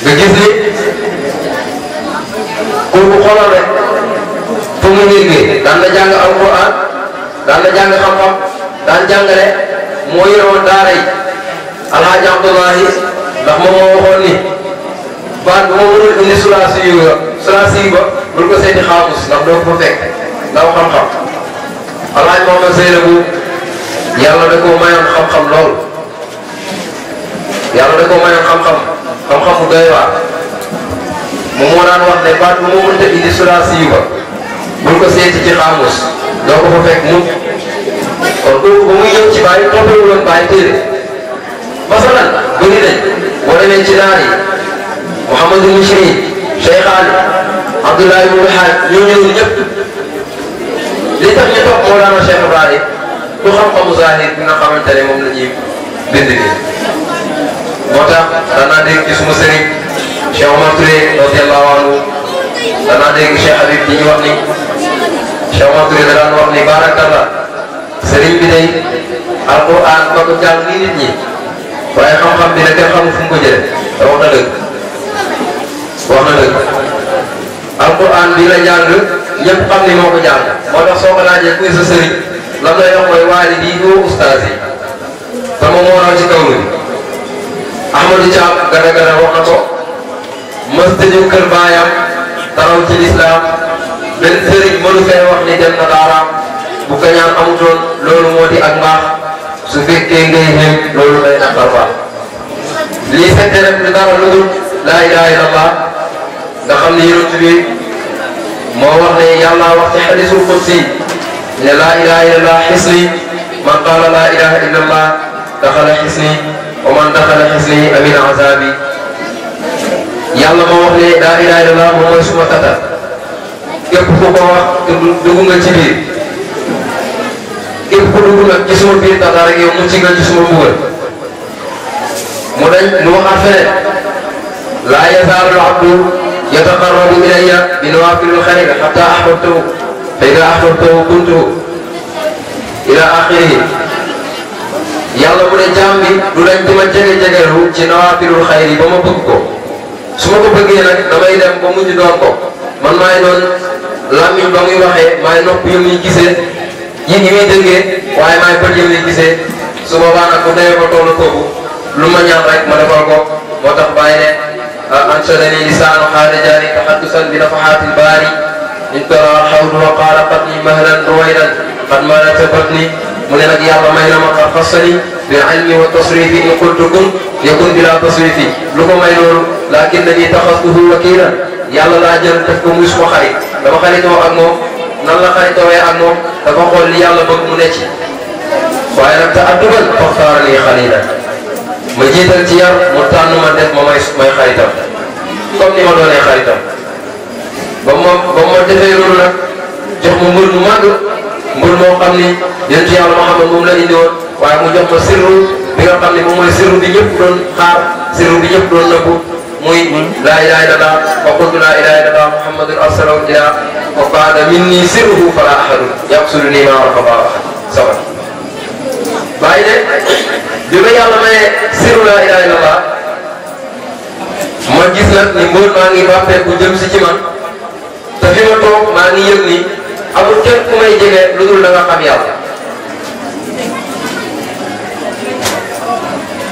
nga gis ni kooku xoolal rek fu mu déggee daan na jàng alquran daan na jàng xam-xam daan jàngale moo yoroon daara yi alhaji Abdullahi ndax moom moo waxoon ni baat bu ma mënul indi sulaasi ba bul ko seeti xaamus ndax doo ko fa fekk ndaw xam-xam alhaji Mohamad Seynabu yàlla da koo mayoon xam-xam lool yàlla da koo mayoon xam-xam bu doy waar moom moo daan wax ne baat bu ma mënta indi sulaasi ba bul ko seeti ci xaamus doo ko fa fekk mukk kon kooku ba muy ñëw ci bàyyi toppewul woon bàyyi téere masalan bëri nañ boo demee ci naar yi Mouhamadou Michri Cheikh Ali Abdoulaye Ibn Haaj ñoo ñëw ñëpp li tax ñu topp moo daana Cheikh Ibrahim du xam-xamu zahir bi nga xamante ne moom la ñuy bind nii moo tax danaa dégg ci suma sëriñ Cheikh Omar Touré radiyallahu anhu danaa dégg Cheikh Habib di ñu wax ni Cheikh Omar Touré da daan wax ni barakallah sëriñ bi day alquran ba ko jàng ni nit ñi waaye xam-xam bi nag kenn xamul fu mu ko jëlee te wax na dëgg alquran bi la jàng ñëpp xam ni moo ko jàng moo tax soo ko laajee kuy sa sëriñ lan lay wax mooy waali bii doo ustaas yi te moom moo raw ci kaw bi Ahmadou Thiam gana wax na ko mës tëju kër baayam taraw ci lislaam benn sëriñ mënu fee wax ni dem na daaraam bu kañaan amutoon loolu moo di ak mbaax su fekkee ngay xeem loolu day naqar baax lii fekk rek du dara lu dul laa ilaha illallah nga xam ne yonent bi moo wax ne yàlla wax ci hadisul qudsi ne laa ilaha illallah xisni man qaala laa ilaha illallah daxala xisni wa man daxala xisni amin azabi yàlla moo wax ne laa ilaha illallah moom mooy suma tata képp ku ko wax dugg nga ci biir képp ku dugg nag ci suma biir tata rek yow mu ci nga ci suma mbugal mu dañ lu waxaat feneen laa yazaalu abdu yataqarrabu ilayya bi nawaafilil xayr xatta ahbabtahu fa idaa ahbabtahu kuntu ila axirihi yàlla mu ne jaam bi du dañ di ma jege-jegelu ci nawaafilul xayr ba ma bëgg ko su ma ko bëggee nag damay dem ba mujj doon ko man maay doon làmmiñ ba muy waxee maay nopp yu muy gisee yi muy dëngee waaye maay bët yu muy gisee su boobaa nag bu demee ba toll foofu lu ma ñaan rek ma defal ko moo tax bàyyi ne anshadani lisaanu xaalijaani taxaddusan bi nafaxaatil baari in tara xawdu wa qaala qatni mahlan ruwaydan qad malata batni mu ne nag yàlla may na ma qad xassani bil ilmi wa tasrifi in qultu kun yakun bila tasrifi lu ko may loolu lakinnani taxastuhu wakiilan yàlla laa jël def ko muy suma xarit dama xaritoo ak moom nan la xaritoowee ak moom dafa xool li yàlla bëgg mu ne ci waaye nag te adduban faxtaarani xalilan ma jiital ci yar mu tànn ma def ma may xaritam comme ni ma doonee xaritam ba ma defee loolu nag jox ma mbër mu màgg mbër moo xam ni yonent yàlla Muhammad moom la indi woon waaye mu jox ma sirru bi nga xam ne moom mooy sirru bi ñëpp doon xaar sirru bi ñëpp doon nëbbu muy laa ilaha illallah wa qultu laa ilaha illallah muhammadun arsalahu ila wa qaada minni sirruhu fala ahadun yaqsuduni ma raqaba sabat bàyyi ne bi ma yàlla mayee sirru laa ilaha illallah ma gis nag ni mbóot maa ngi bàppeeku jëm si ci man te fi ma toog maa ngi yëg ni amul kenn ku may jege lu dul da nga xam yàlla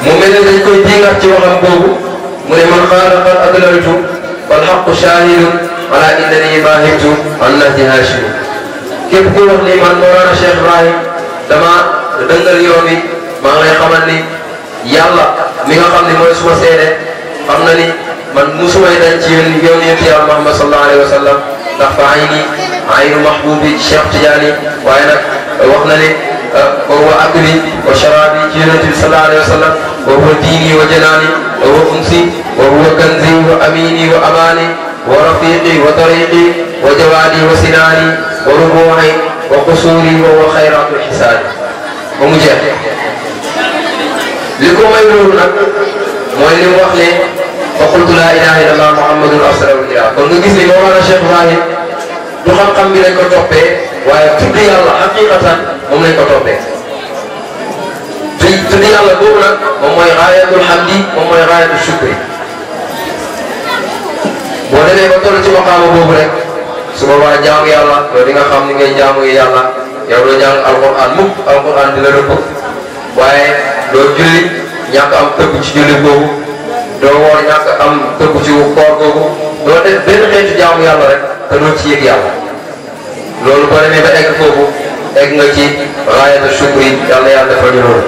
mu mel ne dañ koy diingat ci waxam boobu mu ne man qaala qad adlaltu wal haqqu shahidun ala innani bahimtu an nahji hashim képp ku wax ni man Mawlana Cheikh Ibrahim dama dëngal yoon wi maa ngi lay xamal ni yàlla mi nga xam ne mooy suma seede xam na ni man musumay dañ ci yoon yonent yàlla Muhammad sallallahu alayhi wa sallam ndax fa aynu mahbubi Cheikh Tidiane waaye nag wax na ni wa huwa akli wa sharabi ci yonent bi sallallahu alayhi wa sallam wa huwa diini wa janaani wa huwa unsi wa huwa kanzi wa amini wa amani wa rafiqi wa tariqi wa jawaadi wa sinaani wa rubuuhi wa qusuri wa huwa xayraatu xisaani ba mu jeex li ko may loolu nag mooy li mu wax ne fa qultu laa ilaha illallah muhammadun arsalahu ilah kon nga gis ni Mawlana Cheikh Ibrahim du xam-xam bi lañ ko toppee waaye tudd yàlla xaqiqatan moom lañ ko toppee tudd yàlla boobu nag moom mooy gaayatul hamdi moom mooy gaayatul shukri demee ba toll ci maqaama boobu rek su boobaa jaamu yàlla yow di nga xam ni ngay jaamu yàlla yow doo jàng alquran mukk alquran dina rëbb waaye doo julli ñàkk am tëbb ci julli boobu doo woor ñàkk am tëbb ci koor boobu doo def benn xeetu jaamu yàlla rek te doo ci yëg yàlla loolu boo demee ba egg foofu egg nga ci raayatu shukri yàlla yàlla defal ñu loolu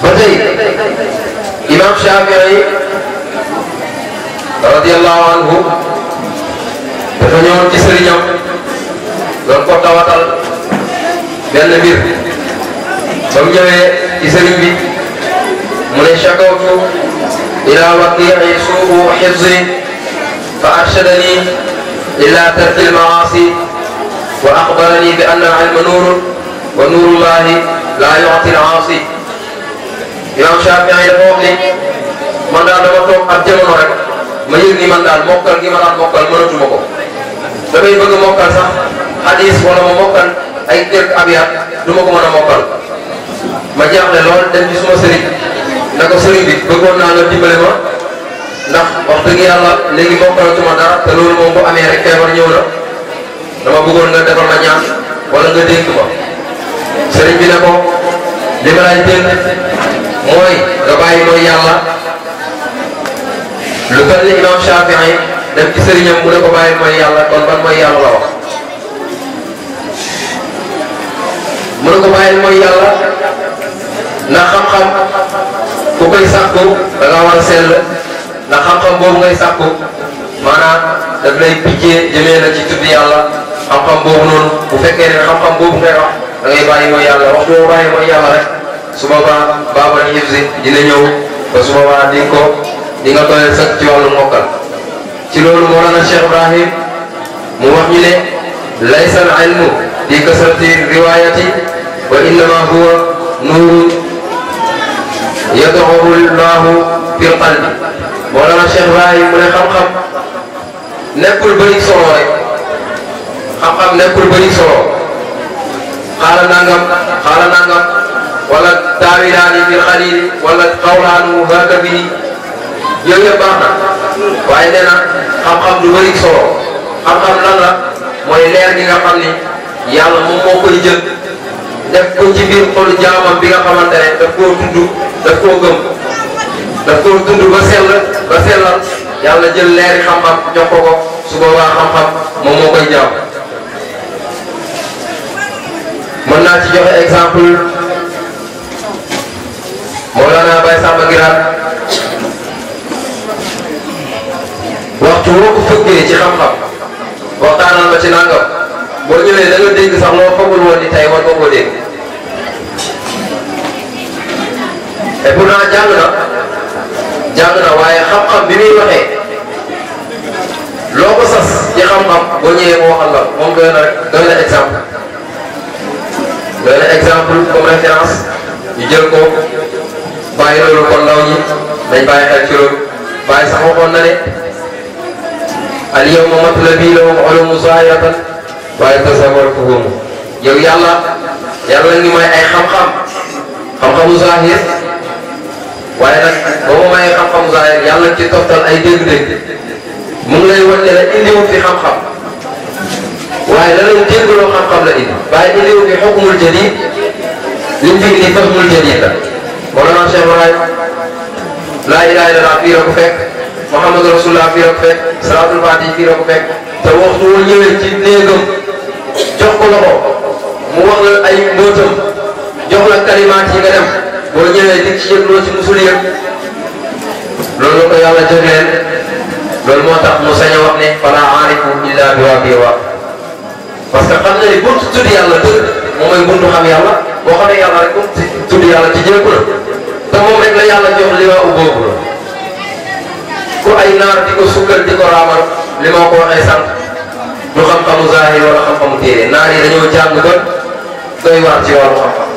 ba tey imam Shafii radiyallahu anhu dafa ñëwoon ci sëriñam doon ko tawatal benn mbir ba mu ñëwee ci sëriñ bi mu ne shakawtu ila waqi'i su'u hifzi fa arshadani ila tarki al-ma'asi wa akhbarani bi anna al-ilma nurun wa nurullahi la yu'ti al-'asi imam Shafii dafa wax ni man daal dama toog ak jamono rek ma yëg ni man daal mokkal gi ma daan mokkal mënatuma ko damay bëgg mokkal sax hadis wala ma mokkal ay quelques abiyat du ma ko mën a mokkal ma jaaxle lool dem ci suma sëriñ na ko sëriñ bi bëggoon naa nga dimbale ma ndax wax dëgg yàlla léegi mokkalatuma dara te loolu moom bu amee rek feebar ñëw na dama bëggoon nga defal ma ñaan wala nga dénk ma sëriñ bi ne ko li ma lay dénk mooy nga bàyyi mooy yàlla lu toll ni imam Shafii dem ci sëriñam mu ne ko bàyyi mooy yàlla kon ban mooy yàlla la wax mu ne ko bàyyi mooy yàlla ndax xam-xam ku koy sàkku da nga war a sell ndax xam-xam boobu ngay sàkku maanaam daf lay piccee jëmee la ci tudd yàlla xam-xam boobu noonu bu fekkee ne xam-xam boobu ngay wax da ngay bàyyi mooy yàlla waxtu boo bàyyi mooy yàlla rek su boobaa baabal hifzi dina ñëw ba su boobaa di nga doyal sax ci wàllu mokkal ci loolu Mawlana Cheikh Ibrahim mu wax ñu ne laysa al ilmu bi kasrati riwayati wa innama huwa nuurun yad'uhu llahu fil qalbi Mawlana Cheikh Ibrahim mu ne xam-xam nekkul bëri solo rek xam-xam nekkul bëri solo xaala nangam wala taawilaani fil xalili wala xawlaanu haaka bi yooyu yëpp baax na waaye nee na xam-xam du bëri solo xam-xam lan la mooy leer gi nga xam ni yàlla moom moo koy jël def ko ci biir xolu jaamam bi nga xamante ne daf koo tudd daf koo gëm daf koo tudd ba sellal yàlla jël leeri xam-xam jox ko su boobaa xam-xam moom moo koy jaam mën naa ci joxe exemple Mawlana Baye Samba Ngiraan waxtu woo ko fëggee ci xam-xam waxtaanal ma ci nangam boo ñëwee da nga dégg sax loo foogul woon ni tey war nga koo dégg et pourtant jàng na waaye xam-xam bi muy waxee loo ko sas ci xam-xam boo ñëwee mu waxal la moom doy na exemple comme référence ñu jël ko bàyyi loolu kon ndaw ñi dañ bàyyi xel ci loolu bàyyi sax waxoon na ne al yawma matlabi lahum ulumu zahiratan waaye tasawwur fuhum yow yàlla ngi may ay xam-xamu zahir waaye nag boo ma mayee xam-xamu zahir yàlla ci toftal ay dégg-dégg mu ngi lay wan ne la indiwul fi xam-xam waaye la lay déggloo xam-xam la indi waaye indiwul fi hukmul jadid liñ fi indi fahmul jadid la Mawlana Cheikh Ibrahim laa ilaaha illallaah fii la ko fekk Muhammadu Rasulullah fii la ko fekk Salaatul Faatiha fii la ko fekk te waxtu wu ñëwee ci néegam jox ko loxo mu wax la ay mbóotam jox la kalimaat yi nga dem boo ñëwee di ci yëg loo ci musul yëg loolu la ko yàlla jagleel loolu moo tax mu sañ a wax ne fala aarifu illa bi waa bii waa parce que xam na ni buntu tudd yàlla dëgg moom mooy buntu xam yàlla boo xamee yàlla rek buntu tudd yàlla ci jéeku la te moom rek la yàlla jox li waa uboobu la ku ay naar di ko sukkal di ko raamal li ma ko waxee sànq du xam-xamu zahir wala xam-xamu téere naar yi dañoo jàng ba doy waar ci wàllu xam-xam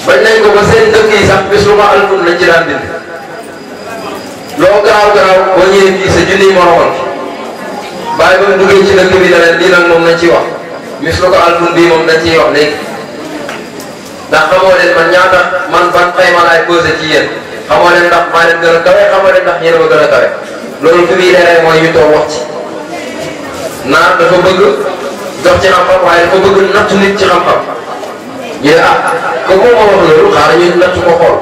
bañ nañ ko ba seen dëkk yi sax bis lu ma alfun lañ ci daan bind loo garaaw boo ñëwee fii sa junniy moromoon bàyyi ba mu duggee ci dëkk bi ne leen lii nag moom nañ ci wax mislu ko album bii moom dañ ciy wax léegi ndax xamoo leen man ban xayma laay posé ci yéen xamoo leen ndax maa leen gën a kawe xamoo leen ndax yéen a ma gën a kawe loolu fi muy leeree mooy ñu toog wax ci naar dafa bëgg jox ci xam-xam waaye dafa bëgg nattu nit ci xam-xam ñu ne ah comme moom moo wax loolu xaaral ñu nattu ko xool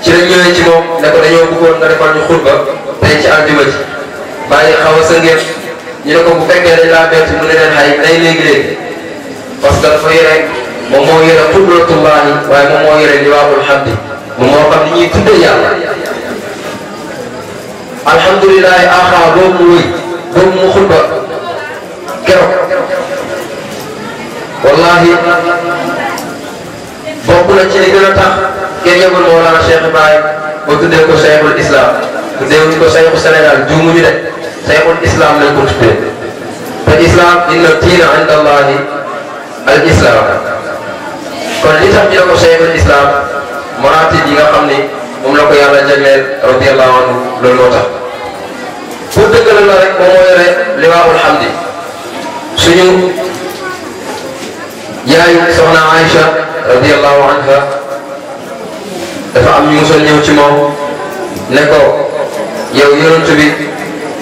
ci lañ ñëwee ci moom ne ko dañoo bëggoon nga defal ñu xutba tey ci aljuma ji bàyyi xaw a sëngeen ñu ne ko bu fekkee dañ laa bett mu ne leen xay day léegi-léegi parce que dafa yore moom moo yore qudratullahi waaye moom moo yore liwaabul hamdi moom moo xam ni ñuy tuddee yàlla alhamdulilahi axaa boobu mu wëy boobu mu xutba keroog wallahi bokk na ci li gën a tax kenn yëgul Mawlana Cheikh Ibrahim ba tuddee ko Cheikhul Islam tuddee ko Cheikhu Sénégal juumuñu de Cheikhul Islam lañ ko tuddee te islam inna diina inda allahi al islam kon li tax ñu ne ko Cheikhul Islam maratib yi nga xam ni moom la ko yàlla jagleel radiyallahu anhu loolu moo tax pour dëggal la rek moom moo yore liwaa'ul hamdi suñu yaayu soxna Aïcha radiyallahu anha dafa am ñu musoon ñëw ci moom ne ko yow yonent bi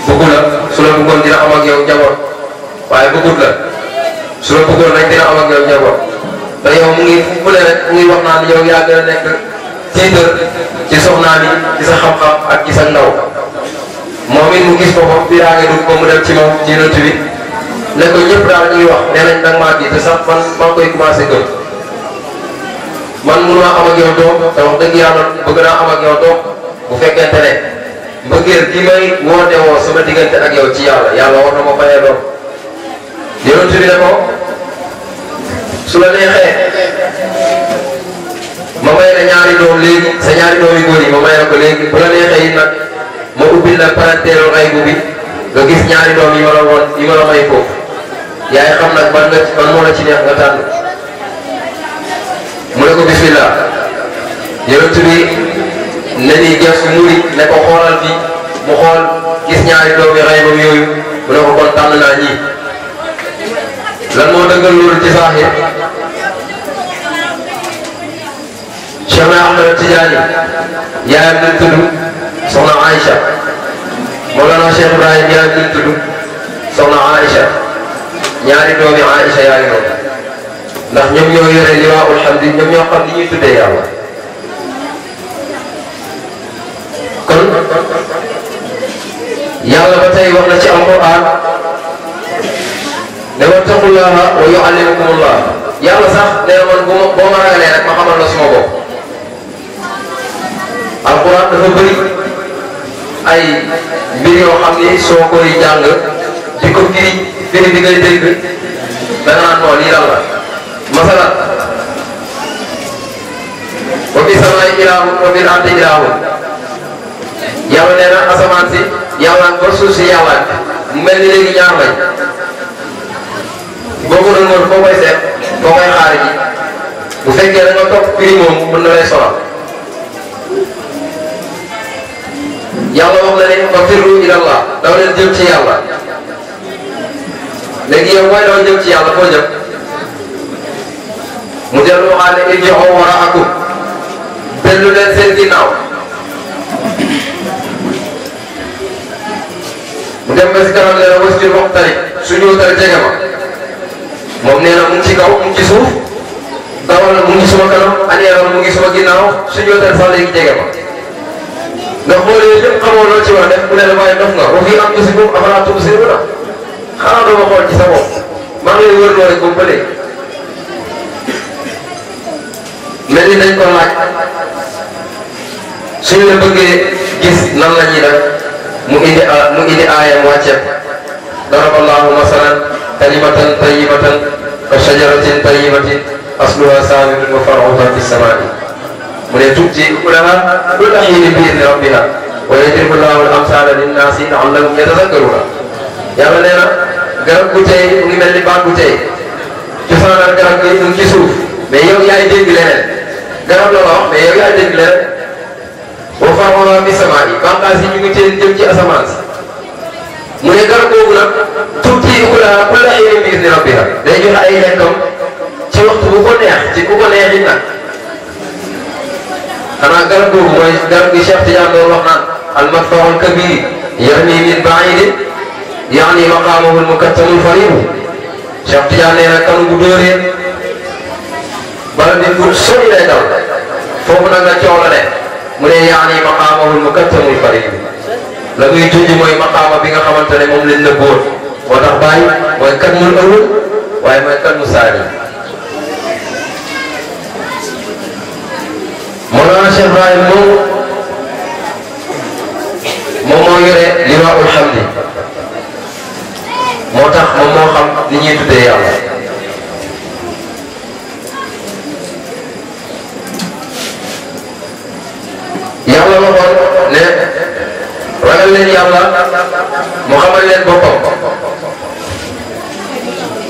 bëggu la su la bëggoon dina am ak yow njaboot waaye bëggut la su la bëggoon rek dina am ak yow njaboot te yow mu ngi fule rek mu ngi wax naan yow yaa gën a nekk tiitar ci soxnaa bi ci sa xam-xam ak ci sa ndaw moom it mu gis boppam biraage du ko mu dem ci moom ci yonent bi ne ko ñëpp daal ñuy wax nee nañ danga maa gis te sax man maa ngi koy commencé gëm man mënuma am ak yow doom te wax dëgg yàlla bëgg naa am ak yow doom bu fekkente ne mbëggeel gi may woote woo sama diggante ak yow ci yàlla yàlla war na ma fayee doom yonent bi ne ko su la neexee ma may la ñaari doom léegi sa ñaari doom yu góor yi ma may la ko léegi bu la neexee it nag ma ubbil la parenteeru xaybu bi nga gis ñaari doom yi ma la woon yi ma la may foofu yaay xam nag ban moo la ci neex nga tànn mu ne ko bismillah yonent bi ne nii gestu muri ne ko xoolal fi mu xool gis ñaari doom yi xaybam yooyu mu ne ko kon tànn naa ñii lan moo dëggal loolu ci saaxir Cheikh Ahmed Tidiane yaayam nañ tudd soxna Aïcha Mawlana Cheikh Ibrahim yaayam nañ tudd soxna Aïcha ñaari doomi Aïcha yaa ngi noonu ndax ñoom ñoo yore liwaa'ul hamdi ñoom ñoo xam ni ñuy tuddee yàlla kon yàlla ba tey wax na ci alquran ne wattaqullaha wa yu'allimukumullah yàlla sax nee na man boo ma ragalee rek ma xamal la suma bopp alquran dafa bëri ay mbir yoo xam ni soo koy jàng di ko firi bi ngay dégg da nga naan non lii lan la masalan wa fi samaa'i ilaahun wa fil ardi ilaahun yàlla nee na asamaan si yàlla ba suuf si yàlla mu mel ni léegi ñaar lañ boo ko doon woon foo koy seet foo koy xaar ji bu fekkee da nga topp prix moom mën na lay sonal yàlla wax na ne fa firru ilallah daw leen jëm ci yàlla léegi yow mooy daw jëm ci yàlla foo jëm mu dellu waxaat ne irji'u wara'akum dellu leen seen ginnaaw mu dem ba si kanam nee na wasjud waqtarib su ñëwtal jege ma moom nee na mu ngi ci kaw mu ngi ci suuf dawal mu ngi suma kanam aneeral mu ngi suma ginnaaw su ñëwtal sax léegi jege ma ndax boo leen lépp xamoo loo ci war a def mu ne la waaye dof nga wa fii anfusikum afalaa tubsiruuna xanaa doo ma xool ci sa bopp maa ngi lay wër loo rek ba mu léegi mel ni dañ ko laaj suñu la bëggee gis nan la ñuy def mu indi aayam wàcceeb daraballahu masalan kalimatan tayyibatan ka shajaratin tayyibatin asluha saabitun wa far'uha fi samaa'i mu ne tuuti ukulaha kulla hiinin bi idni rabbiha wa yadribu llahu al-amsaala linnaasi la'allahum yatazakkaruuna yàlla nee na garab gu tey mu ngi mel ni baat bu tey cosaanal garab gi mu ngi ci suuf mais yow yaay dégg leneen garab la wax mais yow yaay dégg leneen wa far'uha fi samaa'i bànqaas yi ñu ngi teel jëm ci asamaan si mu ne garab boobu nag tuuti ukulaha kulla hiinin bi idni rabbiha fiha day joxe ay lekkam ci waxtu bu ko neex ci ku ko neex it nag xanaa garab googu mooy garab gi Cheikh Tidiane doon wax naan al-madfa'ul kabir yarmi min ba'idin yaani maqaamahu al-mukattamul farid Cheikh Tidiane nee na kanu bu dóoree bala nit bu sori lay daw foofu nag la coow la ne mu ne yaani maqaamahu al-mukattamul farid la muy junj mooy maqaama bi nga xamante ne moom lañ nëbboon moo tax bàyyi mooy katmul awwal waaye mooy katmu saani Mawlana Cheikh Ibrahim moom moo yore liwaa'ul hamdi moo tax moom moo xam ni ñuy tuddee yàlla yàlla waxoon ne ragal leen yàlla mu xamal leen boppam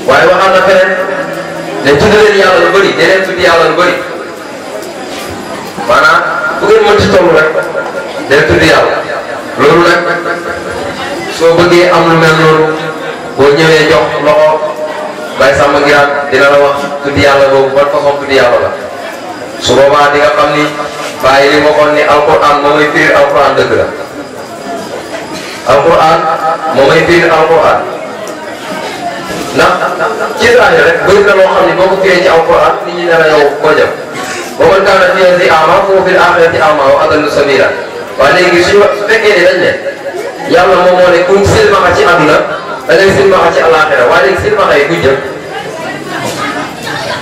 waaye waxaan na feneen ne tudd leen yàlla lu bëri deneen tudd yàlla lu bëri maanaam bu ngeen mën ci toll rek day tudd yàlla loolu nag soo bëggee am lu mel noonu boo ñëwee jox loxo bay sàmm ngiraan dina la wax tudd yàlla boobu ban façon tudd yàlla la su boobaa di nga xam ni bàyyi li waxoon ni alquran moo may firi alquran dëgg la alquran moo may firi alquran ndax ci zaahir rek bëri na loo xam ni boo ko firee ci alquran nit ñi ne la yow koo jëm wa man kaana fii hadhihi a'maa fa huwa fil aaxirati a'maa wa adallu sabiila waaye léegi su fekkee ni dañ ne yàlla moom moo ne kuñ silmaxa ci àdduna da ngay silmaxa ci alaaxira waaye léegi silmaxa yi buñ jëm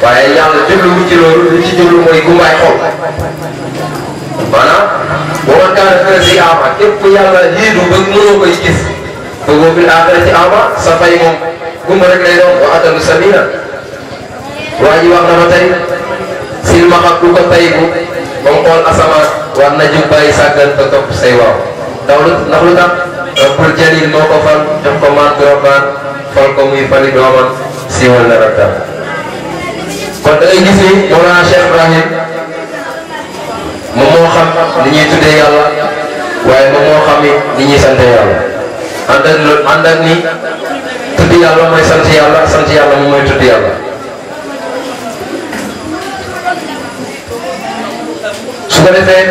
waaye yàlla jubluwu ci loolu lu ci jublu mooy gumbaay xol maanaam wa man kaana fii hadhihi a'maa képp ku yàlla yiidu ba mënoo koy gis fa huwa fil aaxirati a'maa sa fay moom gumba rek lay doon wa adallu sabiila waa ji wax na ma tey silmaxa ku ko taygu ba mu xool asamaan war na jub bàyyi sàggan te topp say waaw ndax lu tax rabbul jalil moo ko fal jox ko maan bu rabbaan fal ko muy fali doomam siiwal na rabbaan kon da ngay gis ni Mawlana Cheikh Ibrahim moom moo xam ni ñuy tuddee yàlla waaye moom moo xam ni ñuy sante yàlla ànd ak ni tudd yàlla mooy sant yàlla moom mooy tudd yàlla su ko defee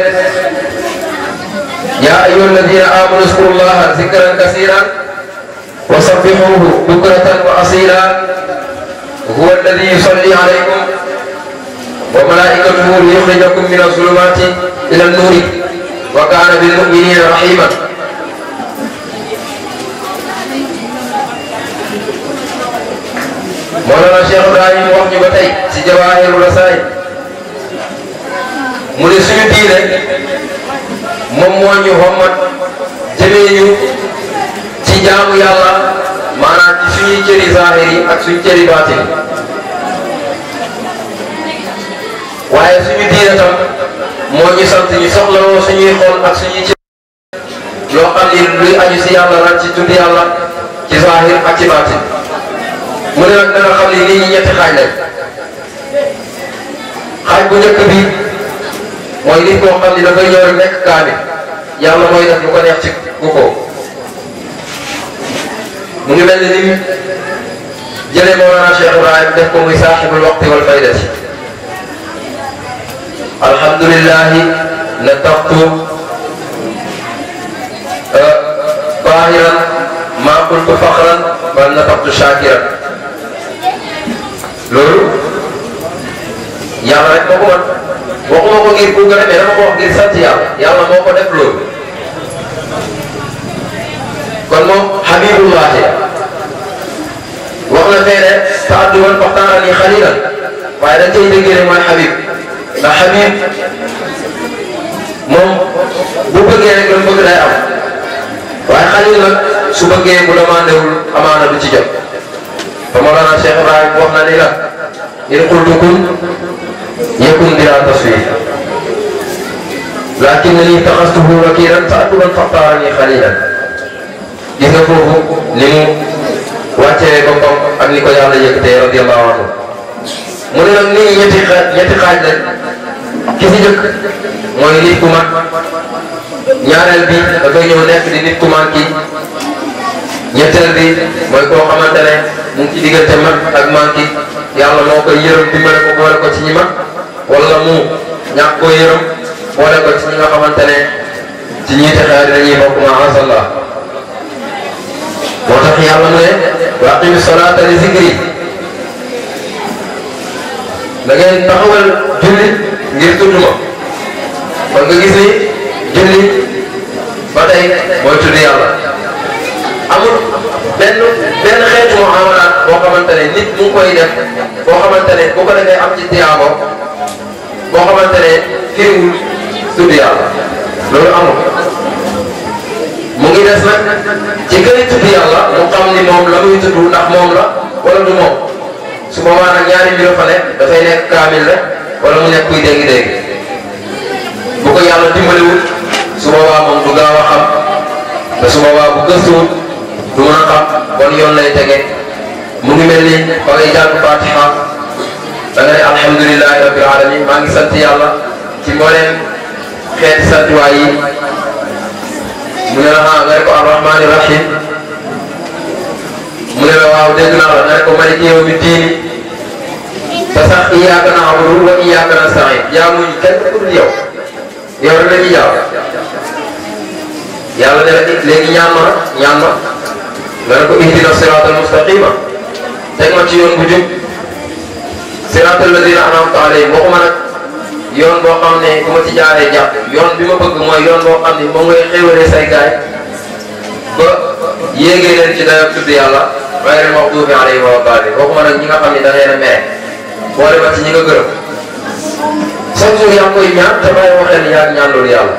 yaa ayyuha alladina amanu uzkuru llaha zikran kasiran wa sabbihuhu bukratan wa asila huwa alladi yusalli alaykum wa malaikatuhu liyukhrijakum min az-zulumati ila an-nuri wa kana bil mu'minina rahiman Mawlana Cheikh Ibrahim wax ñu ba tey ci Jawahirul Rasaa'il mu ne suñu diine moom moo ñu xommat jëmee ñu ci jaamu yàlla maanaam ci suñuy cëri zaahir yi ak suñu cëri baatin waaye suñu diine tam moo ñu sant ñu soxlawoo suñuy xol ak suñuy cëri yoo xam ni luy aju si yàlla ran ci tudd yàlla ci zaahir ak ci baatin mu ne nag danga xam ni nit ñi ñetti xaaj lañ xaaj bu njëkk bi mooy nit koo xam ni dafay ñëw rek nekk kaamil yàlla mooy def lu ko neex ci ku ko mu ngi mel ni jëlee Mawlana Cheikh Ibrahim def ko muy saaxibul waqti wal faydati alhamdulillahi nataqtu baahiran maa qultu faxran bal nataqtu shaakiran loolu yàlla rek moo ko mën waxuma ko ngir puugare mais dama ko wax ngir sant yàlla moo ko def loolu kon moom habibullahi wax na fee ne ta'adduban faxtaarani xalilan waaye dañ cay déggee ne mooy habib ndax habib moom bu bëggee rek lu bëgg day am waaye xalil nag su bëggee bu demandé wul amaana du ci jot te Mawlana Cheikh Ibrahim wax na ni la in qultu kun yakun bila taswif lakinnani taxastuhu wakiilan ta'adduban faxtaarani xalilan gis nga foofu ni mu wàccee boppam ak ni ko yàlla yëkkatee radiyallahu anhu mu ne nag nii ñetti xaaj lañ ki si njëkk mooy nit ku mag ñaareel bi dafay ñëw nekk di nit ku manqué ñetteel bi mooy koo xamante ne mu ngi ci diggante mag ak manki yàlla moo koy yërëm dimbale ko boole ko ci ñi mag wala mu ñàkk koo yërëm boole ko ci ñi nga xamante ne ci ñi texee dañuy bokk maasàllaa moo tax yàlla mu ne wa aqimi salaata li zikri da ngeen taxawal julli ngir tudd ma kon nga gis ni julli ba tey mooy tudd yàlla amul benn xeetu muamalaat boo xamante ne nit mu ngi koy def boo xamante ne bu ko defee am ci tiyaabo boo xamante ne firiwul tudd yàlla loolu amul mu ngi des nag ci gën a tudd yàlla mu xam ni moom la muy tudd ndax moom la wala du moom su boobaa nag ñaari mbir fa nekk dafay nekk kaamil rek wala mu nekk kuy dégg-dégg bu ko yàlla dimbaliwul su boobaa moom du gaaw a xam te su boobaa bu gëstuwul du mën a xam bon yoon lay tege mu ngi mel ni ba ngay jàng Fatiha da nga ne alhamdulilahi rabbil alamin maa ngi sant yàlla ci mbooleem xeeti santuwaay yi mu ne la ah nga ne ko arrahmani rahim mu ne la waaw dégg naa la nga ne ko maliki yawmi diini te sax iyyaka na'budu wa iyyaka nasta'in jaamuñu kenn ku dul yow yow rek la ñuy jaaw yàlla ne la léegi ñaan ma nga ne ko ihdina siratal mustaqima teg ma ci yoon bu jub siratal ladina an'amta alayhim waxuma nag yoon boo xam ne bu ma ci jaaree jàpp yoon bi ma bëgg mooy yoon boo xam ne moom ngay xéwalee say gaay ba yéegee leen ci dayoo tudd yàlla ghayril maghdubi alayhim wa daalliin waxuma nag ñi nga xam ne da ngeen a mere boole ma ci ñi nga gërëm chaque jour yaa ngi koy ñaan te bàyyi waxee ni yaa ngi ñaan loolu yàlla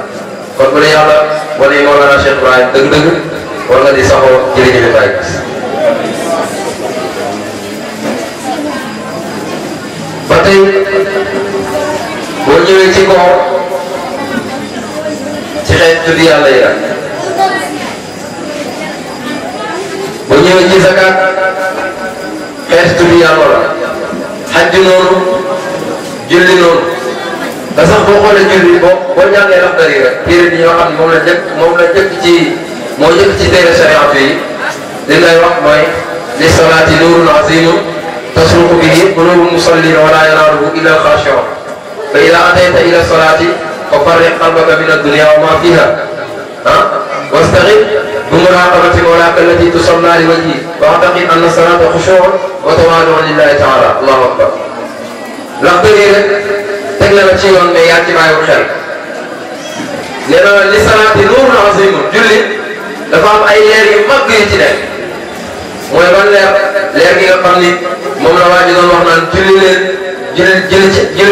kon bu dee yàlla wane Mawlana Cheikh Ibrahim dëgg-dëgg war nga di saxoo jërëjëf Baye ba tey boo ñëwee ci koor ci xeet tudd yàlla yi la boo ñëwee ci zakat xeet tudd yàlla la xajj noonu julli noonu da sax boo xoolee julli boo jàngee Laxdari rek téere bi ñoo xam ne moom la njëkk ci moo njëkk ci téere shariat yi li ngay wax mooy li salaati nuurun azimun tasruqu bihi qulubul musallina wala yanaaluhu illa al-xaashi'uun fa idaa atayta ila salaati fa farriq qalbaka min ad-dunya wa ma fiha wastaghin bi muraqabati mawlaaka allati tusalla li wajhi wa'taqid anna salaata xushuu'un wa tawaadu'un lillahi ta'ala allahu akbar Laxdari rek teg na la ci yoon mais yaa ci bàyyiwul xel nee na li salaati nuurun azimun julli dafa am ay leer yu mag yu ci nekk mooy ban leer gi nga xam ni moom la waa ji doon wax naan julli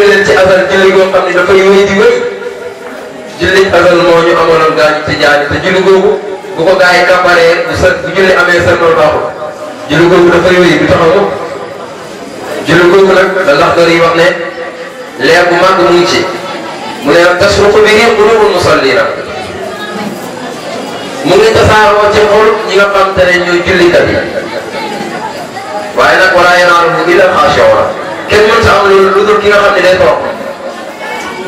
leen ci asal julli goo xam ni dafay wéy di wéy julli asal moo ñu amaloon gaañu te jaani te julli googu bu ko gaa yi kàmbaree bu julli amee sërmal baaxul julli googu dafay wéy du taxaw julli googu nag la Laxdari yi wax ne leer bu mag mu ngi ci mu ne tasruqu bihi qulubul musallina mu ngi tasaaroo ci xol ñi nga xam te ne ñooy jullikat yi waaye nag wala yanaaluhu illa al-xaashi'uun kenn mën sa am lu dul ki nga xam ne day toog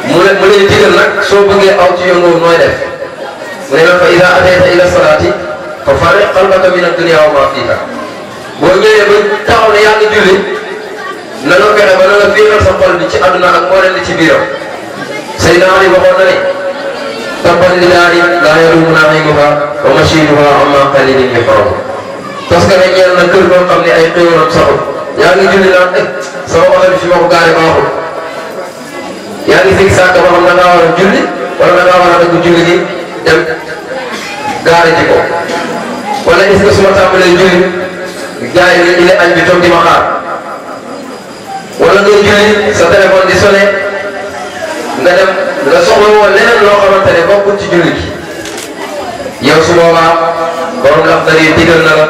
mu lay digal nag soo bëggee aw ci yoon woowu nooy def mu ne la fa idaa atayta ila salaati fa farriq qalbaka min ad-dunya wa ma fiha boo ñëwee ba taxaw ne yaa ngi julli na nga fexe ba na nga féexal sa xol bi ci àdduna ak mboolem li ci biiram Seydina Ali waxoon na ne tabban li daarin laa yaruumu na'iimuhaa wa mashiiduhaa ammaa qaliilin yuhramu parce que ne ñeel na kër boo xam ne ay xéwalam saxul yaa ngi julli naan sama oto bi fi ma ko gaare baaxul yaa ngi fekk sàkk ba xam da ngaa war a julli wala da ngaa war a dagg julli gi dem gaare ji ko wala est-ce que su ma tàmbalee julli gars yi ñu ne añ bi toog di ma xaar wala ngay julli sa téléphone di sonné nga dem nga soxla woon leneen loo xamante ne bokkul ci julli gi yow su boobaa borom Laxdari yi digal na la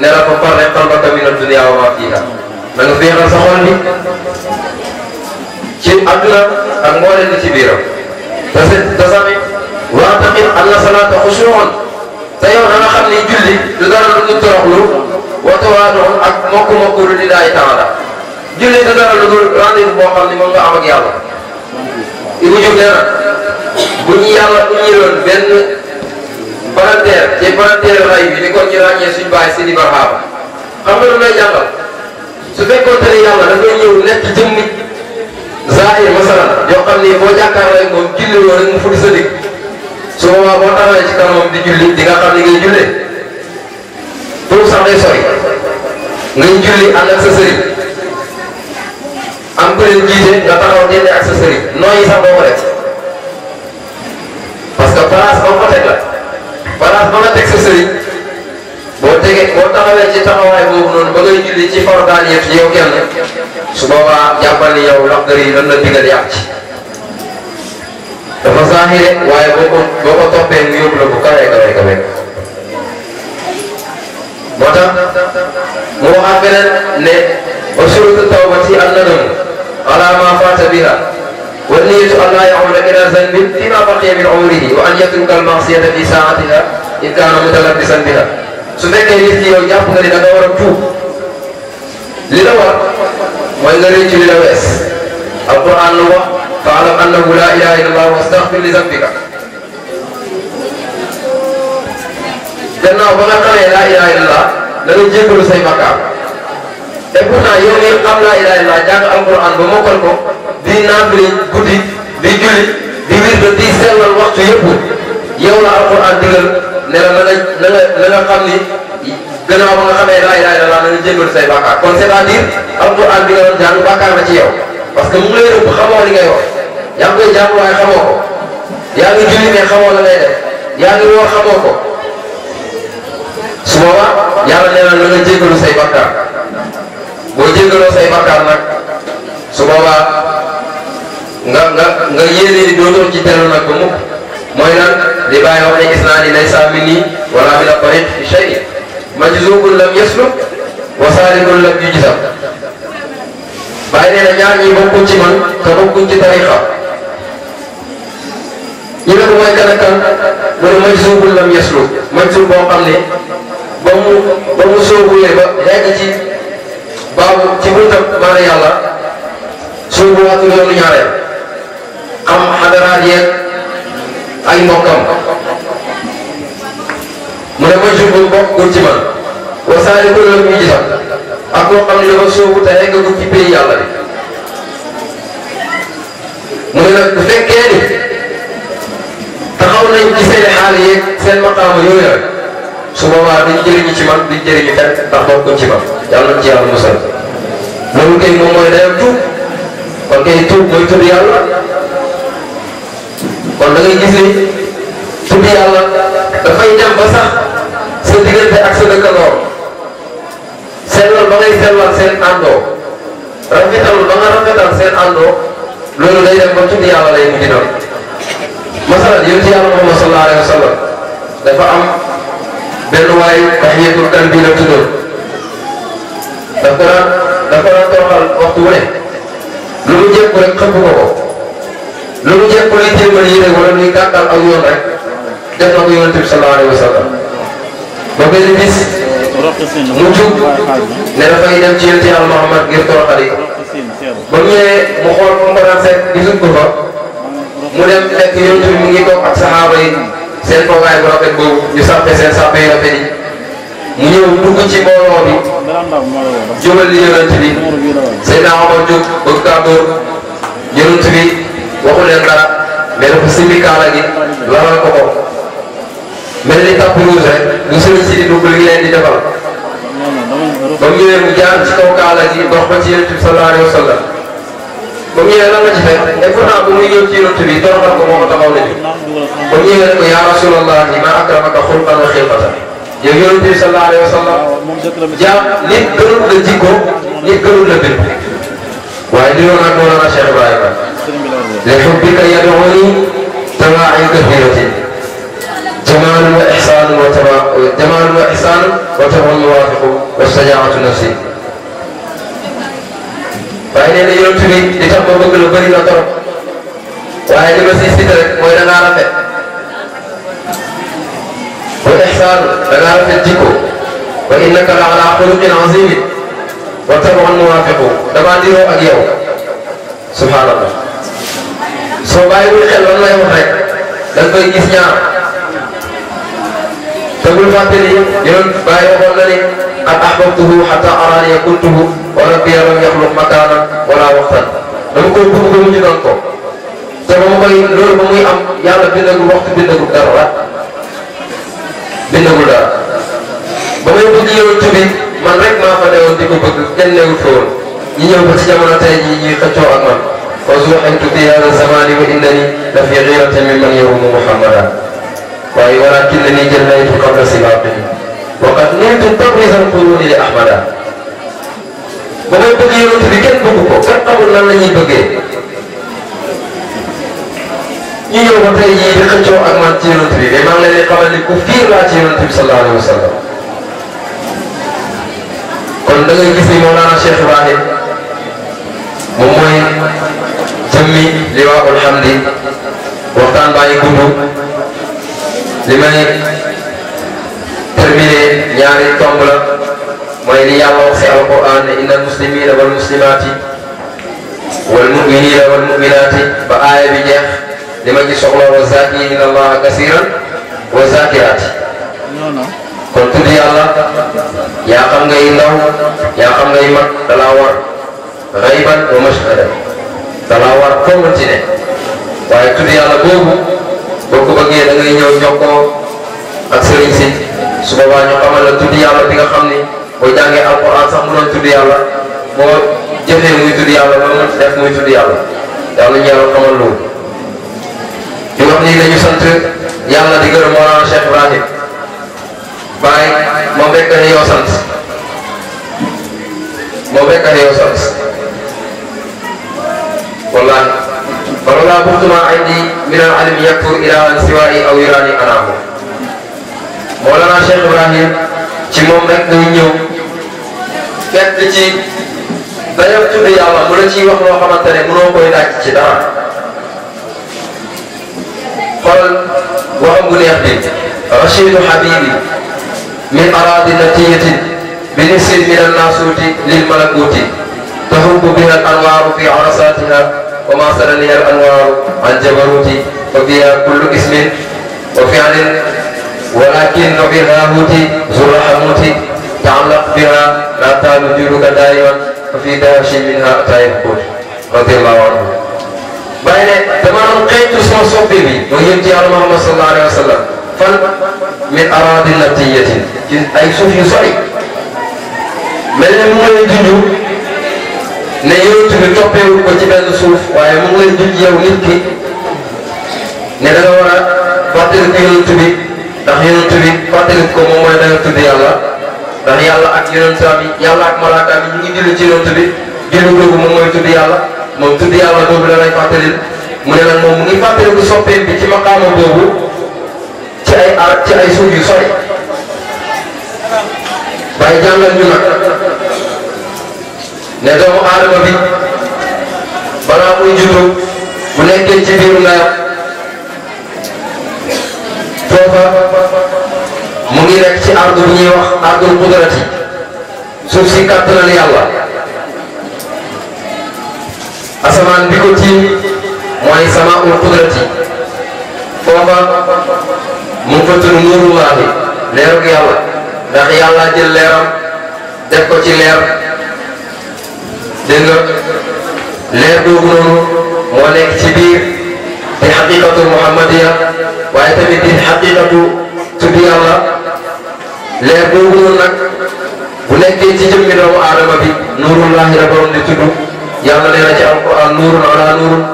ne la fa farriq qalbaka min ad-dunya wa ma fiha na nga féexal sa xol bi ci àdduna ak mbooleem li ci biiram te sami wa'taqid anna salaata xushuu'un te yow da nga xam ni julli du dara lu toroxlu wa tawaadu'un ak mokk lu lillaahi ta'ala julli du dara lu dul rendez-vous boo xam ni moom nga am ak yàlla Ibou Diouf nee na bu ñu yàlla uniroon benn palanteer ci palanteer ray bi ni ko ñu ràññee suñu bàyyi Sidi Barhaba xam nga lu lay jàngal su fekkoon te ne yàlla da ngay ñëw nekk jëmmi zahir masalan yoo xam ni boo jàkkaarloo rek moom julli woo rek mu fuddi sa digg su boobaa boo taxawee ci kanamam di julli di nga xam ni ngay jullee pour sax day sori ngay julli ànd ak sa sëriñ am ku leen jiite nga taxaw dende ak sa sëriñ nooyi sax boo ko def parce que place ba ko teg la place ba nga teg sa sëriñ boo taxawee ci taxawaay boobu noonu ba ngay julli ci fardaan yëpp yow kenn su boobaa jàppal ni yow lax dëri lan la digal yàq ci dafa zahire waaye boo ko toppee mu yóbbu la bu kawe moo tax mu waxaat beneen ne wa shurutu tawbati an-nadam ala ma fata biha wa niyatu an la ya'uda ila zanbin fima baqiya min umrihi wa an yatruka al-ma'siyata fi sa'atiha in kana mutalabbisan biha su fekkee nit ki yow jàpp nga ni da nga war a tuub li la war mooy nga rëcc li la wees alquran lu wax fa'lam annahu la ilaha illallah wastaghfir li zanbika gannaaw ba nga xamee laa ilaha illallah da nga jéggalu say bakkaar et pourtant yow mii xam laa ilaha illallah jàng alquran ba mokkal ko di naafile guddi di julli di wirde di sellal waxtu yëpp yow la alquran digal ne la na nga xam ni gannaaw ba nga xamee laa ilaha illallah na nga jéggalu say bakkaar kon c'est-à-dire alquran bi nga doon jàng bakkaar na ci yow parce que mu ngi lay rëbb xamoo li ngay wax yaa ngi koy jàng waaye xamoo ko yaa ngi julli mais xamoo la ngay def yaa ngi woor xamoo ko su boobaa yàlla nee na nga jéggalu say bakkaar boo jéggaloo say bakkaar nag su boobaa nga yéene ni dootoo ci dellu nag ba mukk mooy lan li bàyyi wax ne gis naa ni laysa minni wala min at-tariq fi shay majzubun lam yasluk wa salikun lam yujzam bàyyi nee na ñaar ñi bokkuñ ci man te bokkuñ ci tariqa ñu ne ko mooy kan ak kan mu ne majzubun lam yasluk majzub boo xam ne ba mu sóobuwee ba yegg ci baabu ci buntam maana yàlla sóobuwaatu yoonu ñaareel xam xadaraat yeeg ay mbokkam mu ne majzub bu bokkul ci man wa saalikun lam yujzam ak koo xam ne dafa sóobu te yeggagul ci pays yàlla bi mu ne nag bu fekkee ni taxaw nañ ci seen xaal yeeg seen maqaama yooyu rek su boobaa duñ jëriñu ci man duñ jëriñu fenn ndax bokkuñ ci man yàlla na ci yàlla musal loolu kay moom mooy dayoo tuub kon kay tuub mooy tudd yàlla kon da ngay gis ni tudd yàlla dafay dem ba sax sa diggante ak sa dëkkandoor sellal ba ngay sellal seen àndoo rafetal ba nga rafetal seen àndoo loolu day dem ba tudd yàlla lay mujj doon masalan yonent yàlla Muhammad sallallahu alayhi wa sallam dafa am benn waay tahiyatul kalbi la tuddoon dafa daan toroxal waxtu wu ne lu mu jekku rek xëpp ko lu mu jekku luy jéemal yi rek wala luy gàttal ak yoon rek def na ko yonent bi sallallahu alayhi wa sallam ba benn bis mu jug ne dafay dem ci yonent yàlla Muhammad ngir toroxal yi ba mu ñëwee mu xool fu mu ko daan seet gisul ko fa mu dem fekk yonent bi mu ngi toog ak saxaaba yi seen toogaay bu rafet boobu ñu sàppe seen sàppe yu rafet yi mu ñëw dugg ci mbooloo bi jubal li yonent bi Seydina Omar jóg bëgg kaa dóor yonent bi waxu leen dara mais dafa simbi kaala gi lalal ko ko mel ni tapis rouge rek bu sëriñ si di dugg li leen di defal ba mu ñëwee mu jaar ci kaw kaala gi dox ba ci yonent bi sallallahu alayhi wa sallam ba mu ñëwee lan la ci fekk et pourtant bu muy ñëw ci yonent bi toroxal ko moo ko taxaw na ba mu ñëwee ko yaa rasulallah ma akramaka xulqan wa xilqatan yow yonent bi sallallahu alayhi wa sallam jaam nit gënul la jikko nit gënul la bind waaye li woon ak Mawlana Cheikh Ibrahima li xubbika yad'uni tawaa'i kathiratin jamaalun wa ihsaanun wa tab'un muwaafiqu wa shajaa'atu nafsi waaye nee na yonent bi li tax ma bëgg la bëri na trop waaye li ma siy cité rek mooy da ngaa rafet wa ihsaan da ngaa rafet jikko wa innaka la ala xuluqin azimin wa tab'un muwaafiqu damaa niroo ak yow subhanallah soo bàyyiwul xel lan lay wax rek da nga koy gis ñaar te bul fàtte ni yoon bàyyi waxoon na ni qad ahbabtuhu hatta arani kuntuhu wa rabbi lam yaxluq makaanan wala waxtan dama ko bëgg ba mujj doon ko te ba ma koy loolu ba muy am yàlla bindagul waxtu bindagul dara bindagul dara ba may bëgg yonent bi man rek maa fa newoon di ko bëgg kenn newul fa woon ñi ñëw ba ci jamono tey jii ñuy xëccoo ak man fa zuximtu fi hada zamani wa innani la fi ghiratin mimman yarumu muhammadan waaye walakinnani jallaytu qabla sibaqihi wa qad niltu tabriza alquruni li ahmada ba may bëgg yonent bi kenn bëgg ko kenn xamul nan la ñuy bëggee ñu ñëw ba tey jii di xëccoo ak man ci yonent bi mais maa ngi leen di xamal ni ku fiir laa ci yonent bi sallallahu alayhi wa sallam kon da ngay gis ni Mawlana Cheikh Ibrahim moom mooy jëmmi liwaa'ul hamdi waxtaan baa ngi gudd li may terminé ñaari tomb la mooy li yàlla wax si alquran ne inna almuslimina wal muslimaati wal muminina wal muminaati ba aaya bi jeex li ma ci soxla wa zakirina allaha kasiran wa zakiraati kon tudd yàlla yaa xam ngay ndaw yaa xam ngay mag dalaa war xayban wa mashhadan dalaa war foo mën ci ne waaye tudd yàlla boobu boo ko bëggee da ngay ñëw jokkoo ak sëriñ si su boobaa ñu xamal la tudd yàlla bi nga xam ni boo jàngee alquran sax mu doon tudd yàlla boo jëfee muy tudd yàlla ba mën def muy tudd yàlla yàlla ñu yàlla xamal loolu di wax ni dañu sant yàlla di gërëm Mawlana Cheikh Ibrahim Baay moom rek a yoo sant moom rek a yoo sant wallahi falawlaa kuntu maa indi min al-ilmi yakfur ilaahan siwaa'i aw yuraani anaahu Mawlana Cheikh Ibrahim ci moom rek ngay ñëw fekk ci dayoo tudd yàlla mu la ciy wax loo xamante ne mënoo koy daj ci dara xool waxam bu neex bi rashidu habibi min araadi natiyatin bi nisin min annasuuti lil malakuuti tahubbu biha al anwaaru fi arasatiha wa ma saraniha al anwaaru an jabaruuti fa fiha kullu ismin wa fi'lin walakin fi laahuuti zurahamuuti taallaq biha la taalu juruka daiman fa fi dahshin minha atayahbut radiyallahu anhu bàyyi ne dama doon xeeñtu sama soppe bi mooy yéen ci yàlla Muhammad sallallahu alayhi wa sallam fan min araadi natiyatin ci ay suuf yu sori mel ne mu ngi lay junj ne yonent bi toppeewul ko ci benn suuf waaye mu ngi lay junj yow nit ki ne da nga war a fàttaliku yonent bi ndax yonent bi fàttaliku ko moom mooy da nga tudd yàlla ndax yàlla ak yonentam yi yàlla ak malaakaam yi ñu ngi julli ci yonent bi julli googu moom mooy tudd yàlla moom tudd yàlla boobu la lay fàttalil mu ne nag moom mu ngi fàttaliku soppeem bi ci maqaama boobu ci ay suuf yu sori waaye jàngal ñu nag ne doomu aadama bi balaa muy juddu bu nekkee ci biiru ndeyam foofa mu ngi nekk ci ardu bu ñuy wax ardul qudrati suuf si kàttanal yàlla asamaan bi ko tiim mooy samaa'ul qudrati foofa mu ngi fa tudd nuurullaahi leerug yàlla ndax yàlla jël leeram def ko ci leer dégg nga leer boobu noonu moo nekk ci biir di xaqiqatu muhammadiya waaye tamit di xaqiqatu tudd yàlla leer boobu noonu nag bu nekkee ci jëmmi doomu aadama bi nuurullaahi la borom di tudd yàlla nee na ci alquran nuurun alaa nuurin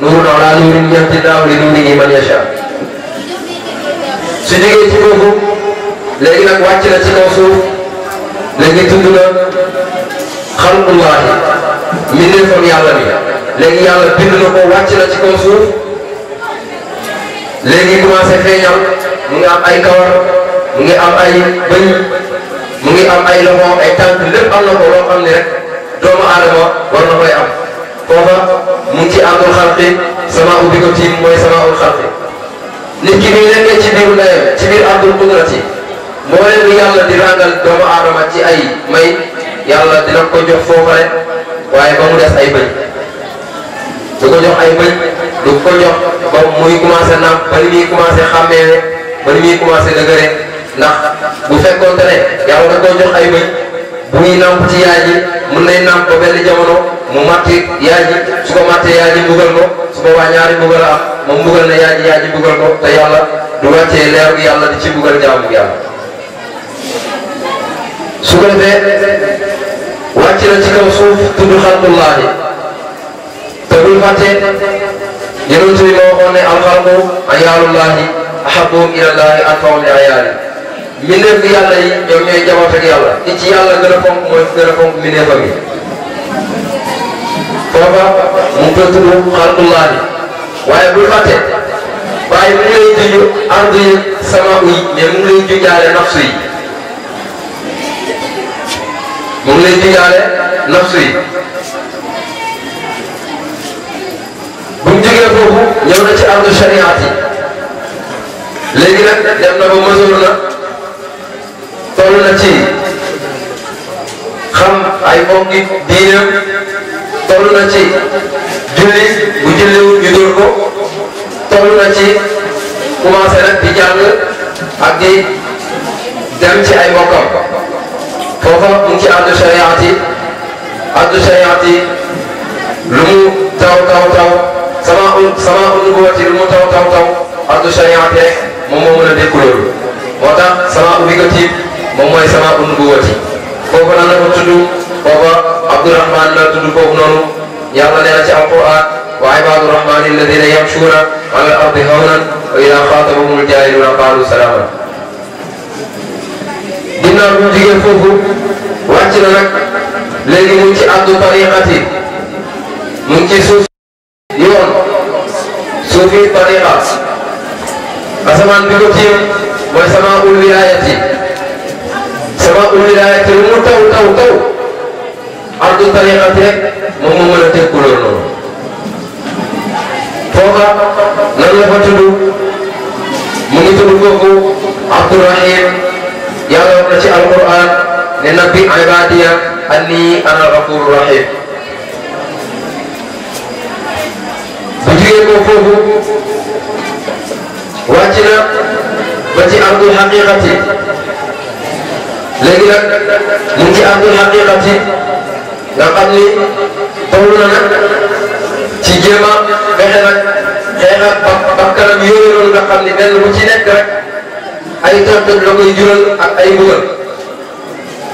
nuurun alaa nuurin yahdi llaahu li nuurihi man yashaa su jógee ci foofu léegi nag wàcc na ci kaw suuf léegi tudd na xalqullaahi mbindeefam yàlla bi léegi yàlla bind na ko wàcc na ci kaw suuf léegi commencé feeñal mu ngi am ay kawar mu ngi am ay bëñ mu ngi am ay loxo ay tànk lépp am na ko loo xam ne rek doomu aadama war na koy am foofa mu ngi ci àndul xalqi sama ubbi ko tiim mooy sama ul xalqi nit ki bi nekkee ci biiru ndeyam ci biir àndul qudrati mbooleem lu yàlla di ràngal doomu aadama ci ay may yàlla dina ko jox foofa rek waaye ba mu des ay bëñ du ko jox ay bëñ du ko jox ba muy commencé naam ba ni muy commencé xàmmee ba ni muy commencé dëgëre ndax bu fekkoonte ne yàlla da koo jox ay bëñ bu muy namp ci yaay ji mën nay namp ba benn jamono mu matti yaay ji su ko mattee yaay ji mbugal ko su boobaa ñaari mbugal a am moom mbugal na yaay ji mbugal ko te yàlla du wàccee leer gi yàlla di ci mbugal jaamu yàlla. su ko defee wàcc na ci kaw suuf tudd xalqullaahi te bul fàtte yonent bi moo waxoon ne alxalqu ayaalullaahi ahabbuhum ilallaahi anfa'uhum li ayaali mbindeef gi yàlla yi ñoom ñooy jaboot ak yàlla ki ci yàlla gën a fonk mooy gën a fonk mbindeefam yi foofa mu ngi koy tudd xalqullaahi waaye bul fàtte waaye mu ngi lay junj ardu yi sama yi mais mu ngi lay junjaale nafsu yi mu ngi lay junjaale nafsu yi bu mu jógee foofu ñëw na ci ardu shariat yi léegi nag dem na ba mesure na toll na ci xam ay fonki diineem toll na ci julli bu julliwul ñu dóor ko toll na ci commencé nag di jàng ak di dem ci ay mbokkam foofa mu ngi ci ardu shariat yi lu mu taw sama nubuwati lu mu taw ardu shariat rek moom moo mën a dékku loolu moo tax sama ubbi ko tiib moom mooy sama nubuwati foofu nan la ko tudd foofa Abdurahman la tudd foofu noonu yàlla nee na ci alquran wa ibaadu rahmani alladina yamshuuna ala al ardi hawnan wa ida xaatabahumul jaahiluuna qaalu salaaman ginnaaw bi mu jigéen foofu wàcc na nag léegi mu ngi ci ardu tariqati mu ngi ci suuf yoon suufi tariqa asamaan bi ko tiim mooy samaa'ul wilaayati lu mu taw ardu tariqati rek moom moo mën a tekku loolu noonu foofa nan la fa tudd mu ngi tudd foofu Abdurrahim yàlla wax na ci alquran ne nabbi ibadiya anni ana ghafurur rahim bu jugee ko foofu wàcc na ba ci ardul haqiqati léegi nag mu ngi ci ardul haqiqati nga xam ni toll na nag ci jéem a fexe nag xeex ak bakkanam yooyu noonu nga xam ni benn bu ci nekk rek ay toj-toj la koy jural ak ay mbugal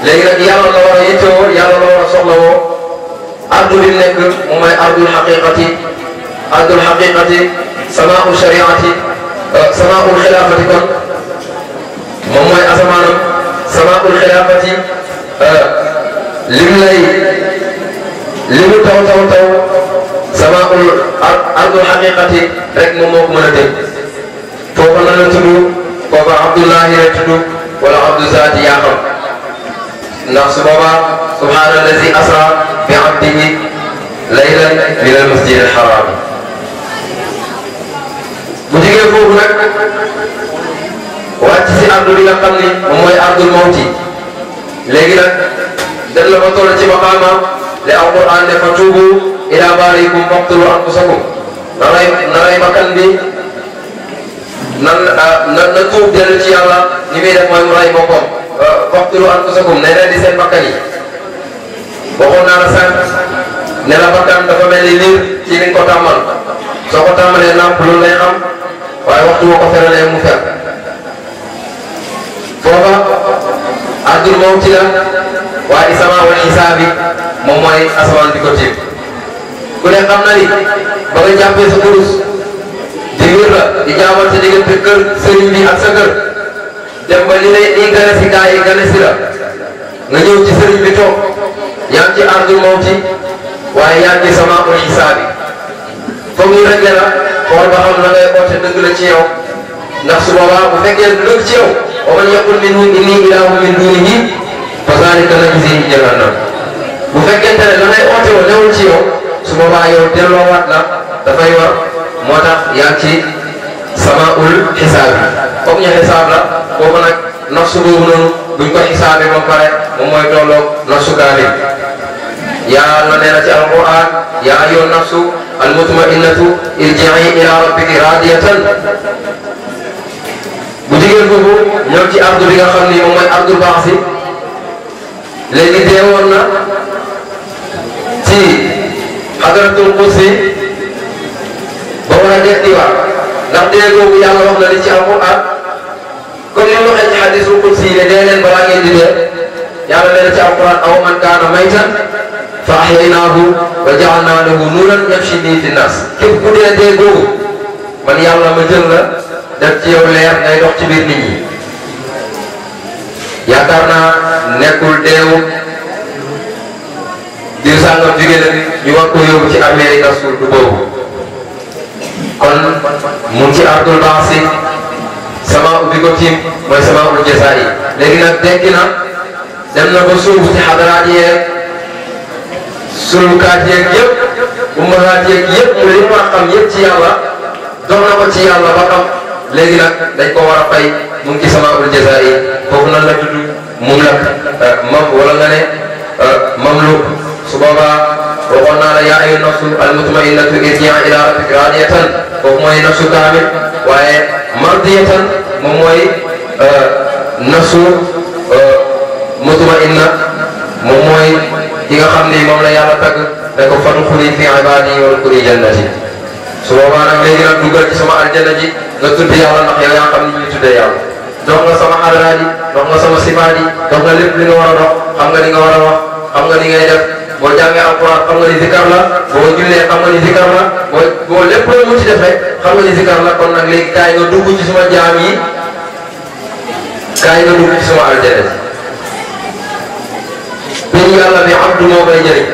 léegi nag yàlla la war a yittewoo yàlla la war a soxlawoo ardu bi nekk moom mooy ardul haqiqati samaa'u shariati samaa'ul xilaafati kon moom mooy asamaanam samaa'ul xilaafati limu taw samaa'ul ardul haqiqati rek moom moo ko mën a dégg foofa la la tudd foofa Abdullahi la tudd wala Abdu Zaati yaa xam ndax su boobaa subhaana allazi asra bi abdihi laylan min al masjid al haram bu jigee foofu nag wàcc si ardu bi nga xam ni moom mooy ardul mawti léegi nag dem la ba toll ci maqaama li alquran ne fa tuubu ila baarikum faqtulu anfusakum naray bakkan bi na tuub dellu ci yàlla ni muy def mooy mu ray boppam faqtulu anfusakum ne leen di seen bakkan yi waxoon naa la sànq ne la bakkan dafa mel ni liir ci liñ ko tàmmal soo ko tàmmalee nàmp loolu lay xam waaye waxtu boo ko feralee mu fer foofa ardul mawti la waaye samaa wal xisaabi moom mooy asamaan bi ko tiim ku ne xam na ni ba nga jàppee sa kurus di wér la di jaamal sa diggante kër sëriñ bi ak sa kër dem ba li lay di gane si gaa yi gane si la nga ñëw ci sëriñ bi toog yaa ngi ci ardul mawti waaye yaa ngi ci samaa wal xisaabi foog ñu réglé la xool ba xam na ngay oote dëgg la ci yow ndax su boobaa bu fekkee dëgg ci yow wa man yaqul minhum inni ilahun min dunihi fa zalika najzihi jahannam bu fekkente ne la ngay oote woo newul ci yow su boobaa yow delloowaat la dafay war moo tax yaa ngi ci samaul xisaab yi foog ñu xisaab la boobu nag nafsu boobu noonu buñ ko xisaabee ba pare moom mooy tolloog nafsu kaamil yàlla nee na ci alquran yaa ayyuhan nafsu almutmainnatu irji'i ila rabbiki radiyatan bu jógee foofu ñëw ci ardu bi nga xam ni moom mooy ardul baasi léegi teewoon na ci hadratul kursi ba war a dekkiwaat ndax dee googu yàlla wax na li ci alquran comme ni mu waxee ci hadisul kursi ne dee leen balaa ngeen di dee yàlla nee na ci alquran aw man kaana maytan fa ahyaynaahu wa ja'alnaa lahu nuuran yamshi bihi fi nnaas képp ku dee dee googu man yàlla ma jël la def ci yow leer ngay dox ci biir nit ñi yaakaar naa nekkul deewu diir sàngam jóge na ñu war ko yóbbu ci armée yi suul du boobu kon mu ngi ci ardul baasi sama ubbi ko tiim mooy sama ul jasaa yi léegi nag dekki na dem na ba suuf ci xadaraat yeeg sulukaat yeeg yëpp ummahaat yeeg yëpp mu li ma xam yëpp ci yàlla dox na ko ci yàlla ba xam léegi nag dañ ko war a fay mu ngi ci sama ul jasaa yi foofu nan la tudd moom la mam wala nga ne mamluk su boobaa waxoon naa la yaa ayyuhan nafsu al-mutma'innatu irji'i ila rabbiki raadiyatan foofu mooy nafsu kaamil waaye mardiyatan moom mooy nafsu mutma'inna moom mooy ki nga xam ni moom la yàlla tagg da ko fadxuli fi ibaadi wadxuli jannati su boobaa nag léegi nag duggal ci sama aljanna ji nga tudd yàlla ndax yow yaa xam ni ñuy tuddee yàlla dox nga sama xadaraat yi dox nga sama sifaat yi dox nga lépp li nga war a dox xam nga li nga war a wax xam nga li ngay def boo jàngee alquran xam nga ni zikar la boo jullee xam nga ni zikar la boo lépp loo mu ci def rek xam nga ni zikar la kon nag léegi kaay nga dugg ci suma jaam yi kaay nga dugg ci suma aljanna bi yàlla bi abdu moo koy jëriñ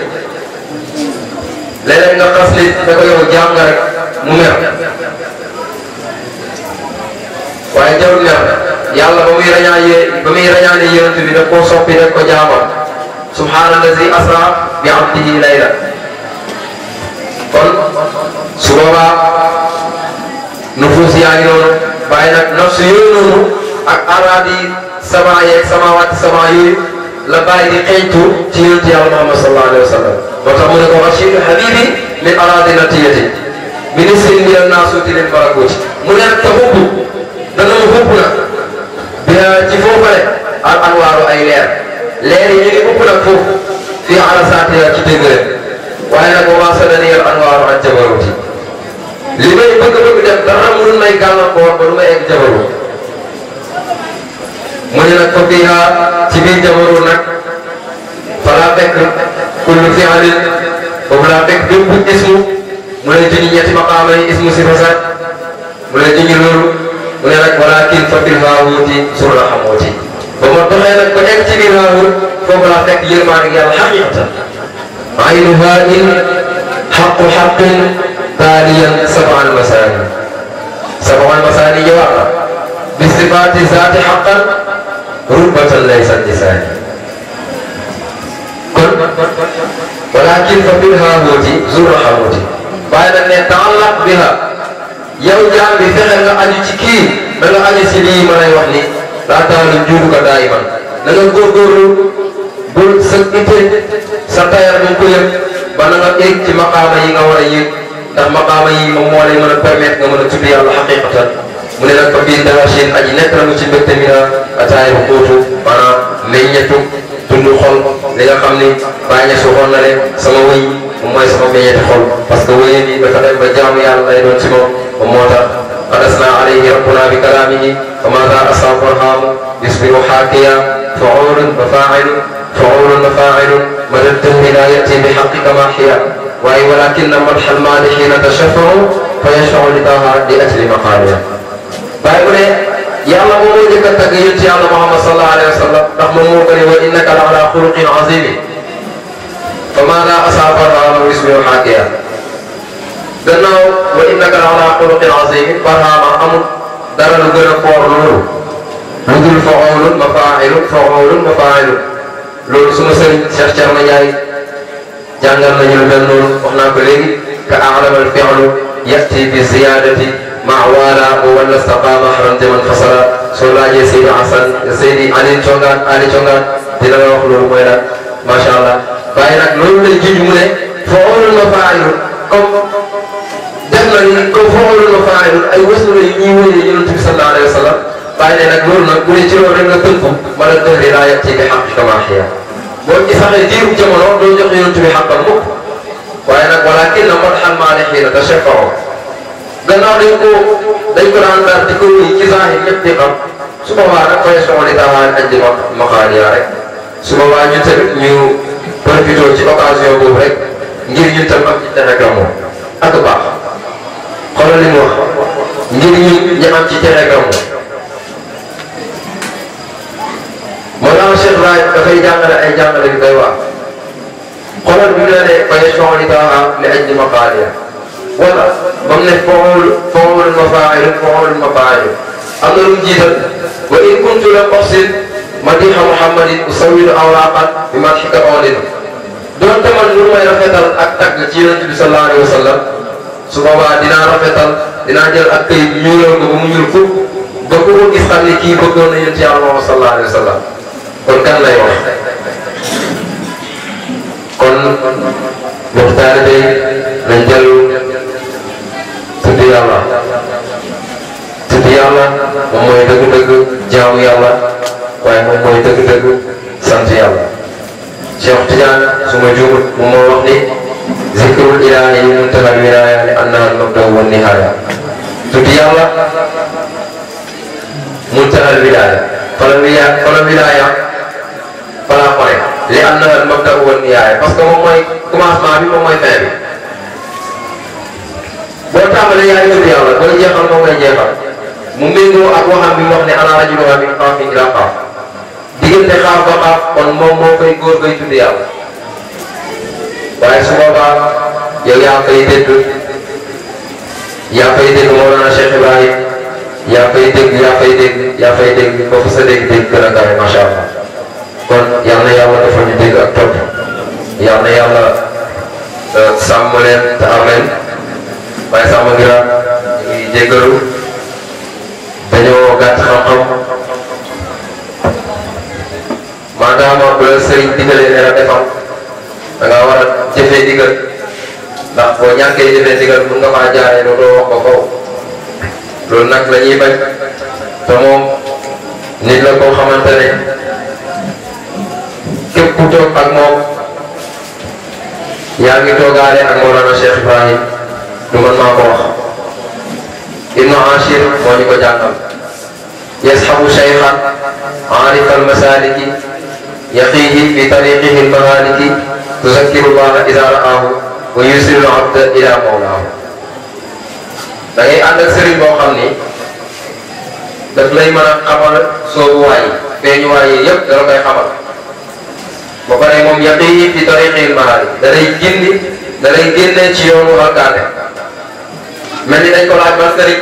léeg-léeg nga xas nit da ko yow jaam nga rek mu mer waaye jarul mer yàlla ba muy rañaane yonent bi daf koo soppi def ko jaamam subhaanallazi asra bi abdihi layla kon su boobaa nufuus yaa ngi noonu bàyyi nag nafsu yooyu noonu ak araadi sama yeeg samawaati sama yooyu la bàyyi di xeeñtu ci yonent yàlla Muhammad sallallahu alayhi wa sallam moo tax mu ne ko rashidu habibi min araadi natiyati ministre bi al naasuuti lil barakooti mu ne nag te xubbu dana ma xubb na bi ci foofale al anwaaru ay leer leer yi ñu ngi ëpp nag foofu fii arasaati ci dégg leen waaye nag wa maa sadani al anwaaru an jabaruti li may bëgg-bëgg dem dara mënul may gàllankoor ba du ma egg jabaru mu ne nag ko fiiha ci biir jabaru nag fa laa fekk kullu fi'lin foofu laa fekk bépp ismu mu ne junj ñetti maqaama yi ismu si fasad mu ne junj loolu mu ne nag walakin fa fil haahuuti surra hamooti ba ma doxee nag ba egg ci biir haahut foofu laa fekk yërmaande yàlla xaqiqatan aynu haa'in xaqu xaqin taaliyan sab'al masaani jawaab la bi sifaati zaati xaqan rubbatan laysa lisaani kon walakin fa fil haahuuti surra hamooti waaye nag ne taallaq biha yow jaam bi fexe nga aju ci kii da nga aju si lii ma lay wax ni laa taalu njuubu ka daayiman na nga góorgóorlu bul sa itte sa tayar bu ko yëg ba na nga egg ci maqaama yi nga war a yëg ndax maqaama yi moom moo lay mën a permettre nga mën a tudd yàlla xaqiqatan mu ne nag fa biir dawachin aji nekk na mu ci mbégte mi na ataay bu xóotu maanaam meññetu dund xol li nga xam ni bàyyi ña su xool na ne sama wëy moom mooy sama meññeeti xol parce que wëyam yi dafa dem ba jaamu yàlla lay doon ci moom moom moo tax qadasna alayhi rabbuna bi kalaamihi wa ma za asa barhaamu yusbihu xaakiya faulun mafailun faulun mafailun mada dahri la yati bi xaqika ma xiya waaye walakin madha almaadixiina tashafahu fa yashau lidaha li ajli maqaaliya bàyyi mu ne yàlla moom moo njëkk a tagg yonent yàlla Muhammad sallallahu alayhi wa sallam ndax moom moo ko ne wa innaka la ala xuluqin azimin fa ma za asa barhaamu yusbihu xaakiya gannaaw wa innaka la ala xuluqin azimin barhaama amul dara lu gën a foor loolu lu dul faulun mafailun loolu suma sëriñ Cheikh Thierno Ndiaye jàngal nañu lu mel noonu wax naa ko léegi ka a'lama al-fi'lu ya'ti bi ziyadati ma wala wala istaqama haram fasala soo laajee Seydi Hassan Seydi Ali Congaan dina la wax loolu mooy lan macha allah waaye nag loolu lay junj mu ne faulun mafailun comme def na ni comme faulun mafailun ay wasnu la yu ñuy wëyee Yonent bi sallallahu alayhi wa sallam bàyyi ne nag loolu nag bu dee ci loolu rek nga tënku mën a dëhri laa yati bi xaq kama xiya boo ci saxee diiru jamono doo jox yonent bi xaqam mukk waaye nag walakin na madxal maalixiina tashaffahu gannaaw dañ ko daan dar di ko wéy ci zahir ñëpp di xam su boobaa nag fay soxla taxawaay añ di maqaaliya rek su boobaa ñun tamit ñu profité ci occasion boobu rek ngir ñun tam am ci texe gàmmu ak baax xoolal li mu wax ngir ñun ñu am ci texe gàmmu Mawlana Cheikh Ibrahim dafay jàngale ay jàngale yu doy waar xoolal bi mu la nee fay soxla taxawaay li añ di maqaaliya wala ba mu ne foxoolul mafaa'il am na lu mu jiital wa in kuntu la qoxsin madiha muhammadin usawilu awraqan bi madhika oolin doonte man lu may rafetal ak tagg ci yonent bi sallallahu alayhi wa sallam su boobaa dinaa rafetal dinaa jël ak këyit ñuulal ko ba mu ñuul fukk ba ku ko gis xam ne kii bëggoon na yonent yàlla Muhammad sallallahu alayhi wa sallam kon kan lay wax kon mbokk taalibe yi nañ dellu tudd yàlla moom mooy dëgg-dëgg jaamu yàlla waaye moom mooy dëgg-dëgg sant yàlla Cheikh Tidiane su ma juumut moom moo wax ni zikrul ilaahi muntahal wilaaya li annaha al-mabda'u wan nihaaya tudd yàlla muntahal wilaaya fala wilaaya fala pare li annaha al-mabda'u wan nihaaya parce que moom mooy commencement bi moom mooy fin bi boo tàmbalee yaa ngi tudd yàlla boo jeexal moom ngay jeexal mu méngoo ak waxam bi wax ne ana rajulun min xaafin ilaa xaaf diggante xaaf ba xaaf kon moom moo koy góor ngay tudd yàlla waaye su boobaa yow yaa koy dégg Mawlana Cheikh Ibrahim yaa koy dégg foofu sa dégg-dégg gën a gawe macha allah kon yal na yàlla defal ñu dégg ak topp yal na yàlla sàmm leen te am leen waaye sàmm ngi la ñuy jéggalu dañoo gàtt xam-xam maanaam bu la sëriñ digalee ne la defal da ngaa war a jëfee digal ndax boo ñàkkee jëfee digal mun nga faa jaaree doo wax ko kaw loolu nag la ñuy bañ te moom nit la koo xamante ne képp ku toog ak moom yaa ngi toogaale ak Mawlana Cheikh Ibrahim du man maa ko wax Ibnu Ashir moo ñu ko jàngal yashabu shaykhan aarifa almasaliki yaqihi fi tariqihi almahaliki tuzakkiru llaha ida ra'ahu wa yusilu abda ila mawlaahu da ngay ànd ak sëriñ boo xam ni daf lay mën a xamal soobuwaay feeñuwaay yi yëpp dala koy xamal ba pare moom yaqihi fi tariqihi almahaliki da lay génne ci yoonu alkaane mel ni dañ ko laaj ba sëriñ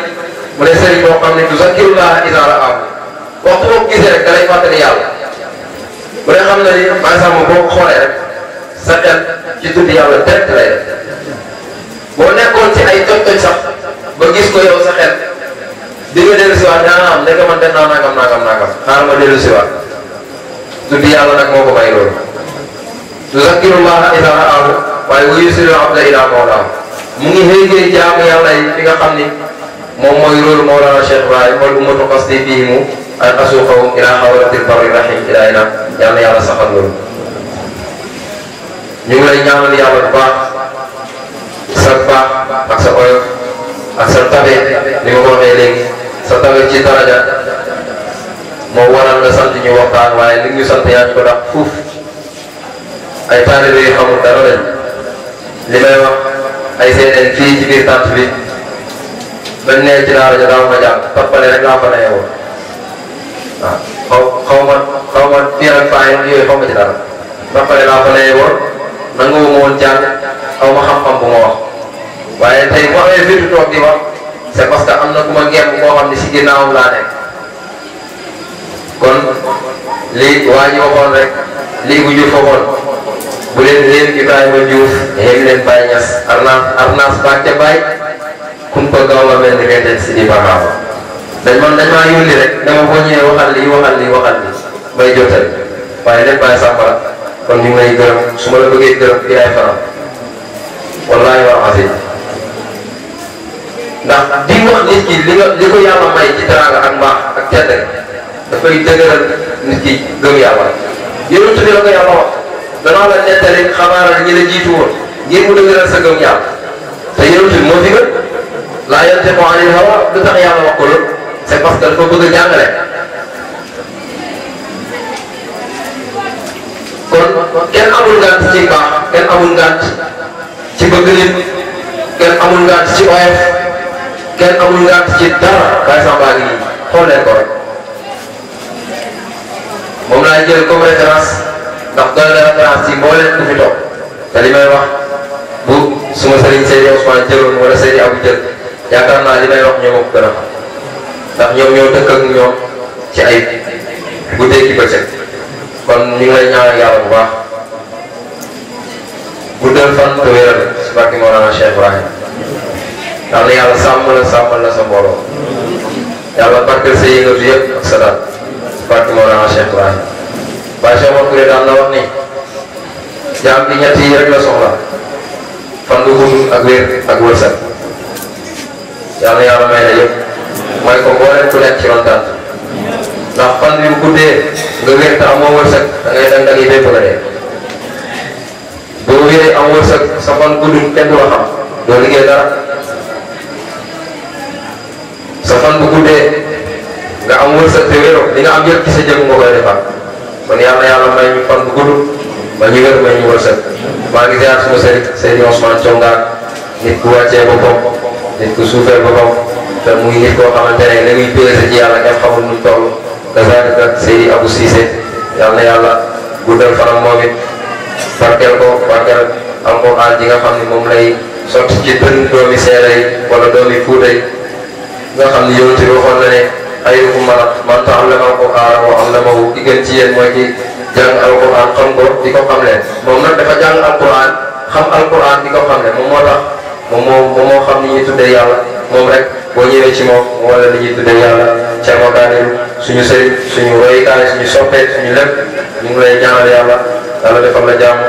mu ne sëriñ boo xam ne tuzakkirullaha iza ra'ahu waxtu boo gisee rek da lay fàttali yàlla bu dee xam na ni maanaam boo ko xoolee rek sa xel ci tudd yàlla direct lay def boo nekkoon ci ay toj-toj sax ba gis ko yow sa xel di nga dellusiwaat daa am nekk man def naa nangam xaaral ma dellusiwaat tudd yàlla nag moo ko may loolu tuzakkirullaha iza ra'ahu waaye wa yusilu abda ila mawlaahu mu ngi xëy jaamu yàlla yi fi nga xam ni moom mooy loolu Mawlana Cheikh Ibrahim wal ummatu qasdi fihimu an asuqahum ila xawratil barri rahim ilayna yàlla yàlla saxal loolu ñu ngi lay ñaanal yàlla bu baax sa baax ak sa oyof ak sa tabe ni ma ko waxee léegi sa tabe ci daraja moo waral nga sant ñu waxtaan waaye li ñu sant yaa ñu ko dàq fuuf ay taalibe yu xamul dara lañ li may wax ay seeneen fii ci biir tànt bi bañ nee ci daara ja daaw ma jàng toppale rek laa fa nee woon waaw xaw ma fii ak faa yooyu xaw ma ci dara toppale laa fa nee woon nangu ma woon jàng xaw ma xam-xam bu ma wax waaye tey bu amee fitu toog di wax c'est parce que am na ku ma ngemb koo xam ne si ginnaawam laa nekk kon lii waa ji waxoon rek lii bu Diouf waxoon bu leen leen Ibrahima Diouf yéen leen Baye Niass Arnas Mbacke Baye kun ko gaaw la mel ni ngeen teg si di Bakaawa dañ maa yónni rek dama boo ñëwee waxal lii may jottali waaye lépp Baye Sambara kon ñu ngi lay gërëm su ma la bëggee gërëm fii ay faram wallaahi wa azim ndax di wax nit ki li ko yàlla may ci teraanga ak mbaax ak ak tedd dafay dëgëral nit ki gëm yàlla yonent bi la ko yàlla wax danaa la nettali xabaaral ñi la jiitu woon ngir mu dëgëral sa gëm yàlla te yonent bi moo fi gën laa yantiqu anil hawa lu tax yàlla wax ko loolu c'est parce que dafa bëgg a jàngale kon kenn amul ngànt ci baax kenn amul ngànt ci bëgg nit kenn amul ngànt ci oyof kenn amul ngànt ci dara Baye Samba ngi nii xool leen ko rek moom laa jël comme référence ndax doy na référence ci mbooleem ku fi toog te li may wax bu suma sëriñ Seydi Ousmane jëloon wala Seydi Abou jël yaakaar naa li may wax ñoom ak gën a xam ndax ñoom ñoo dëkk ak ñoom ci ay guddee ki bëccëg kon ñu ngi lay ñaanal yàlla bu baax guddal fan te wéral si barke Mawlana Cheikh Ibrahim ndax na yàlla sàmmal la sa mbooloo yàlla barkeel sa yëngatu yëpp ak sa daal si barke Mawlana Cheikh Ibrahim Baye Cheikh Omar Touré daan na wax ni jaam bi ñett yi rek la soxla fan bu gudd ak wér ak wërsëg yàlla may la yëpp mooy ko mbooleem ku nekk ci ron tànt ndax fan bi bu guddee nga wér te amoo wërsëg da ngay dang-dangi bépp nga dee boo wéree am wërsëg sa fan gudd kenn du la xam doo liggéey dara sa fan bu guddee nga am wërsëg te wéroo li nga am yëpp ci sa jëm nga koy defar kon yàlla may ñu fan bu gudd ba ñu wér may ñu wërsëg maa ngi ziar suma sëriñ Seydi Ousmane Thiongaan nit ku wàccee boppam nit ku suufee boppam te muy nit koo xamante ne li muy péese ci yàlla kenn xamul nu toll kazaalika Seydi Abou Cissé yal na yàlla guddal fanam moom it barkeel ko barkeel alquran ji nga xam ne moom lay sotti ci dënn doomi seere yi wala doomi fuuta yi nga xam ne yonent bi waxoon na ne xayrukum man ta'allama alquran wa 'allamahu ki gën ci yéen mooy ki jàng alquran xam ko di ko xam leen moom nag dafa jàng alquran xam alquran di ko xam leen moom moo tax moom moo xam ni ñuy tuddee yàlla moom rek boo ñëwee ci moom wala li ñuy tuddee yàlla Thierno Kader suñu sëriñ suñu royukaay suñu soppee suñu lépp ñu ngi lay ñaanal yàlla defal la jàmm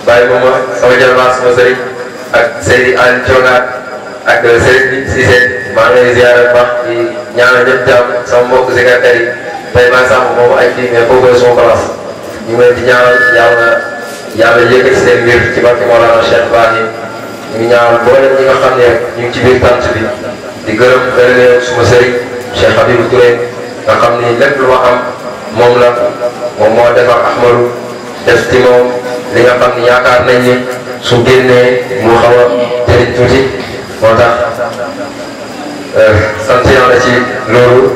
bàyyi ma sama jàlbaas sama sëriñ ak Seydi Aliou Thiongaan ak sëriñ bi Cissé maa ngi lay ziyaare bu baax di ñaanal ñëpp jàmm sama mbokk secrétaire yi tey maa sàmm moomu ay fii mais foofu sama place ñu ngi leen di ñaanal yàlla yëkkati seen mbir ci barke Mawlana Cheikh Ibrahim ñu ngi ñaanal mboolem ñi nga xam ne ñu ngi ci biir tànt bi di gërëm beneen suma sëriñ Cheikh Habibou Touré nga xam ni lépp lu ma am moom la moom moo defar Ahmadou def ci moom li nga xam ni yaakaar nañ ni su génnee mu xaw a jëriñ tuuti moo tax sant yàlla ci loolu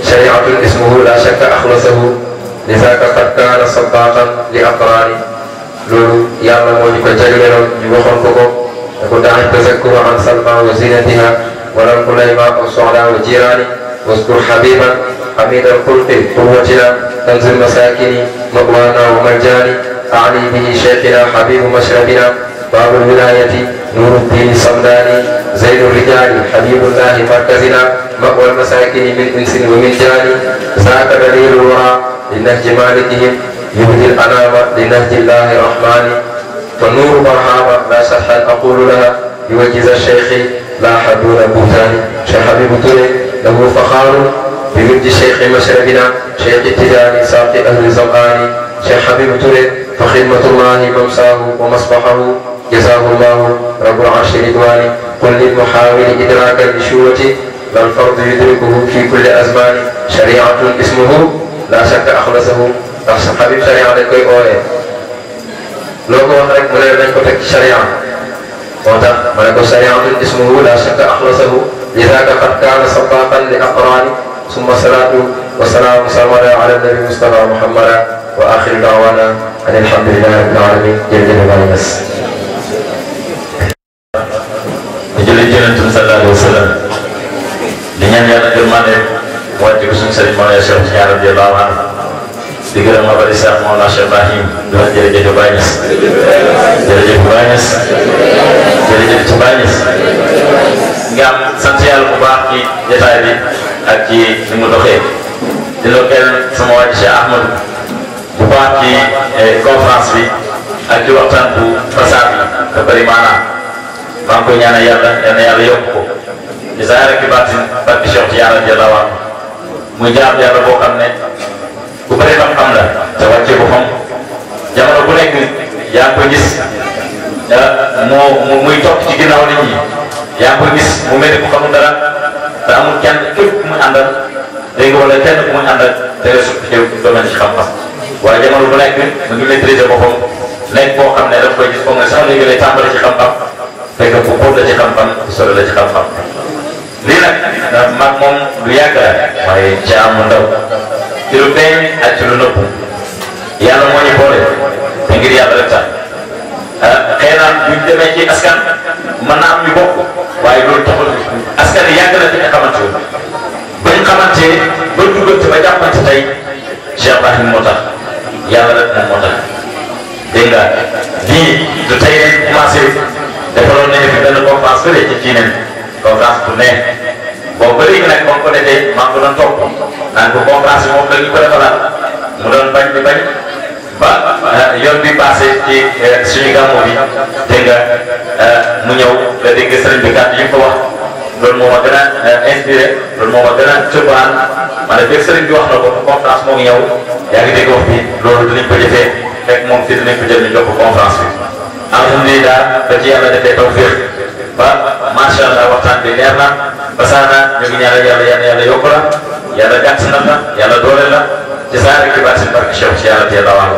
shari'atun ismuhu la shakka axlasahu lizaaka qad kaana sabaqan li aqraani loolu yàlla moo ñu ko jagleeloon ñu waxoon ko ko daa'i tazakkuru an salma wa zinatiha wala kulayma wa soxla wa jiraani waskur habiban حميد الخلق قوتنا كنز المساكن مأوانا ومرجاني أعني به شيخنا حبيب مشربنا باب الولاية نور الدين الصمداني زين الرجال حبيب الله مركزنا مأوى المساكن من إنس ومن جاني ذاك دليل الورى لنهج مالكهم يهدي الأنام لنهج الله الرحمن فالنور برهامة لا شرحا أقول لها يوجز الشيخ لا حدود بهتان شيخ حبيب تولي له فخار بمجد شيخ مشربنا شيخ اتجاني ساقي أهل زماني شيخ حبيب تولي فخدمة الله ممساه ومصبحه جزاه الله رب العرش رضواني قل للمحاول إدراك النشوة لا الفرد يدركه في كل أزمان شريعة اسمه لا شك أخلصه حبيب شريعة لكي أولي لوكو وخرج ملير نجكو تك شريعة وضع ملكو شريعة اسمه لا شك أخلصه لذاك قد كان سباقا لأقراني ثم الصلاة والسلام على النبي مصطفى محمد وآخر دعوانا أن الحمد لله رب العالمين جل جلاله julli Yonent sallallahu alayhi wa sallam di ñaan yàlla yërmande wàcc ko suñu sëriñ Mawlana Cheikh Tidiane radiyallahu anhu di gërëm ma bari Cheikh Mawlana Cheikh Ibrahim di wax jërëjëf Baye Niass jërëjëf Baye Niass jërëjëf ci Baye Niass nga am sant yàlla bu baax ci jotaay bi ak ci ni mu doxee di lokkeel sama wàcc Cheikh Ahmadou bu baax ci conférence bi ak ci waxtaan bu fasaad bi te bëri maanaam maa ngi koy ñaanal yàlla yokk ko di saa rek di baatin barke Cheikh Tidiane radiyallahu anhu muy jaam yàlla boo xam ne ku bëri xam-xam la te wàcce ko xam jamono bu nekk yaa ngi koy gis muy topp ci ginnaaw nit ñi yaa ngi koy gis mu mel ni ku xamul dara te amul kenn képp ku muy àndal dégg nga wala kenn ku muy àndal te nga sukk ci domaine ci xam-xam waaye jamono bu nekk mu ngi maîtriser boppam nekk boo xam ne daf koy gis foog nga sax léegi lay tàmbali ci xam-xam fekk ku xóot la ci xam-xam sori la ci xam-xam lii nag mag moom lu yàgg la waaye ci am mu ndaw ci lu feeñ ak ci lu nëbbu yàlla moo ñu boole te ngir yàlla rek tax xëy na buñ demee ci askan mën na am ñu bokk waaye loolu taxul askan yi yàgg na fi nga xamante woon bañ xamante ba duggante ba jàppante tey Cheikh Ibrahim moo tax yàlla rek moom moo tax dégg nga lii du tey rek commencé defaloon nañu fi benn conférence bële ci kii neen conférence bu ne boobu ba léegi nag moom ko defee maa ngi ko doon topp naan ko conférence bi moom la ñu ko defalaat mu doon bañ di bañ ba yoon bi passé ci suñu gàmmu bi dégg nga mu ñëw nga dégg sëriñ bi kàddu yi mu ko wax loolu moo ma gën a inspiré loolu moo ma gën a cëbbaan ma ne fekk sëriñ bi wax na ko conférence moo ngi ñëw yaa ngi dégg wax bi loolu dinañ ko jëfee fekk moom fii dinañ ko jël ñu jox ko conférence bi alhamdulilah ba ci yàlla defee tawfiq ba macha allah waxtaan bi leer na ba saana ñu ngi ñaanal yàlla yokk la yàlla gàttanal la yàlla dooleel la ci saa rek ci baat si barke Cheikh si yàlla teel a wax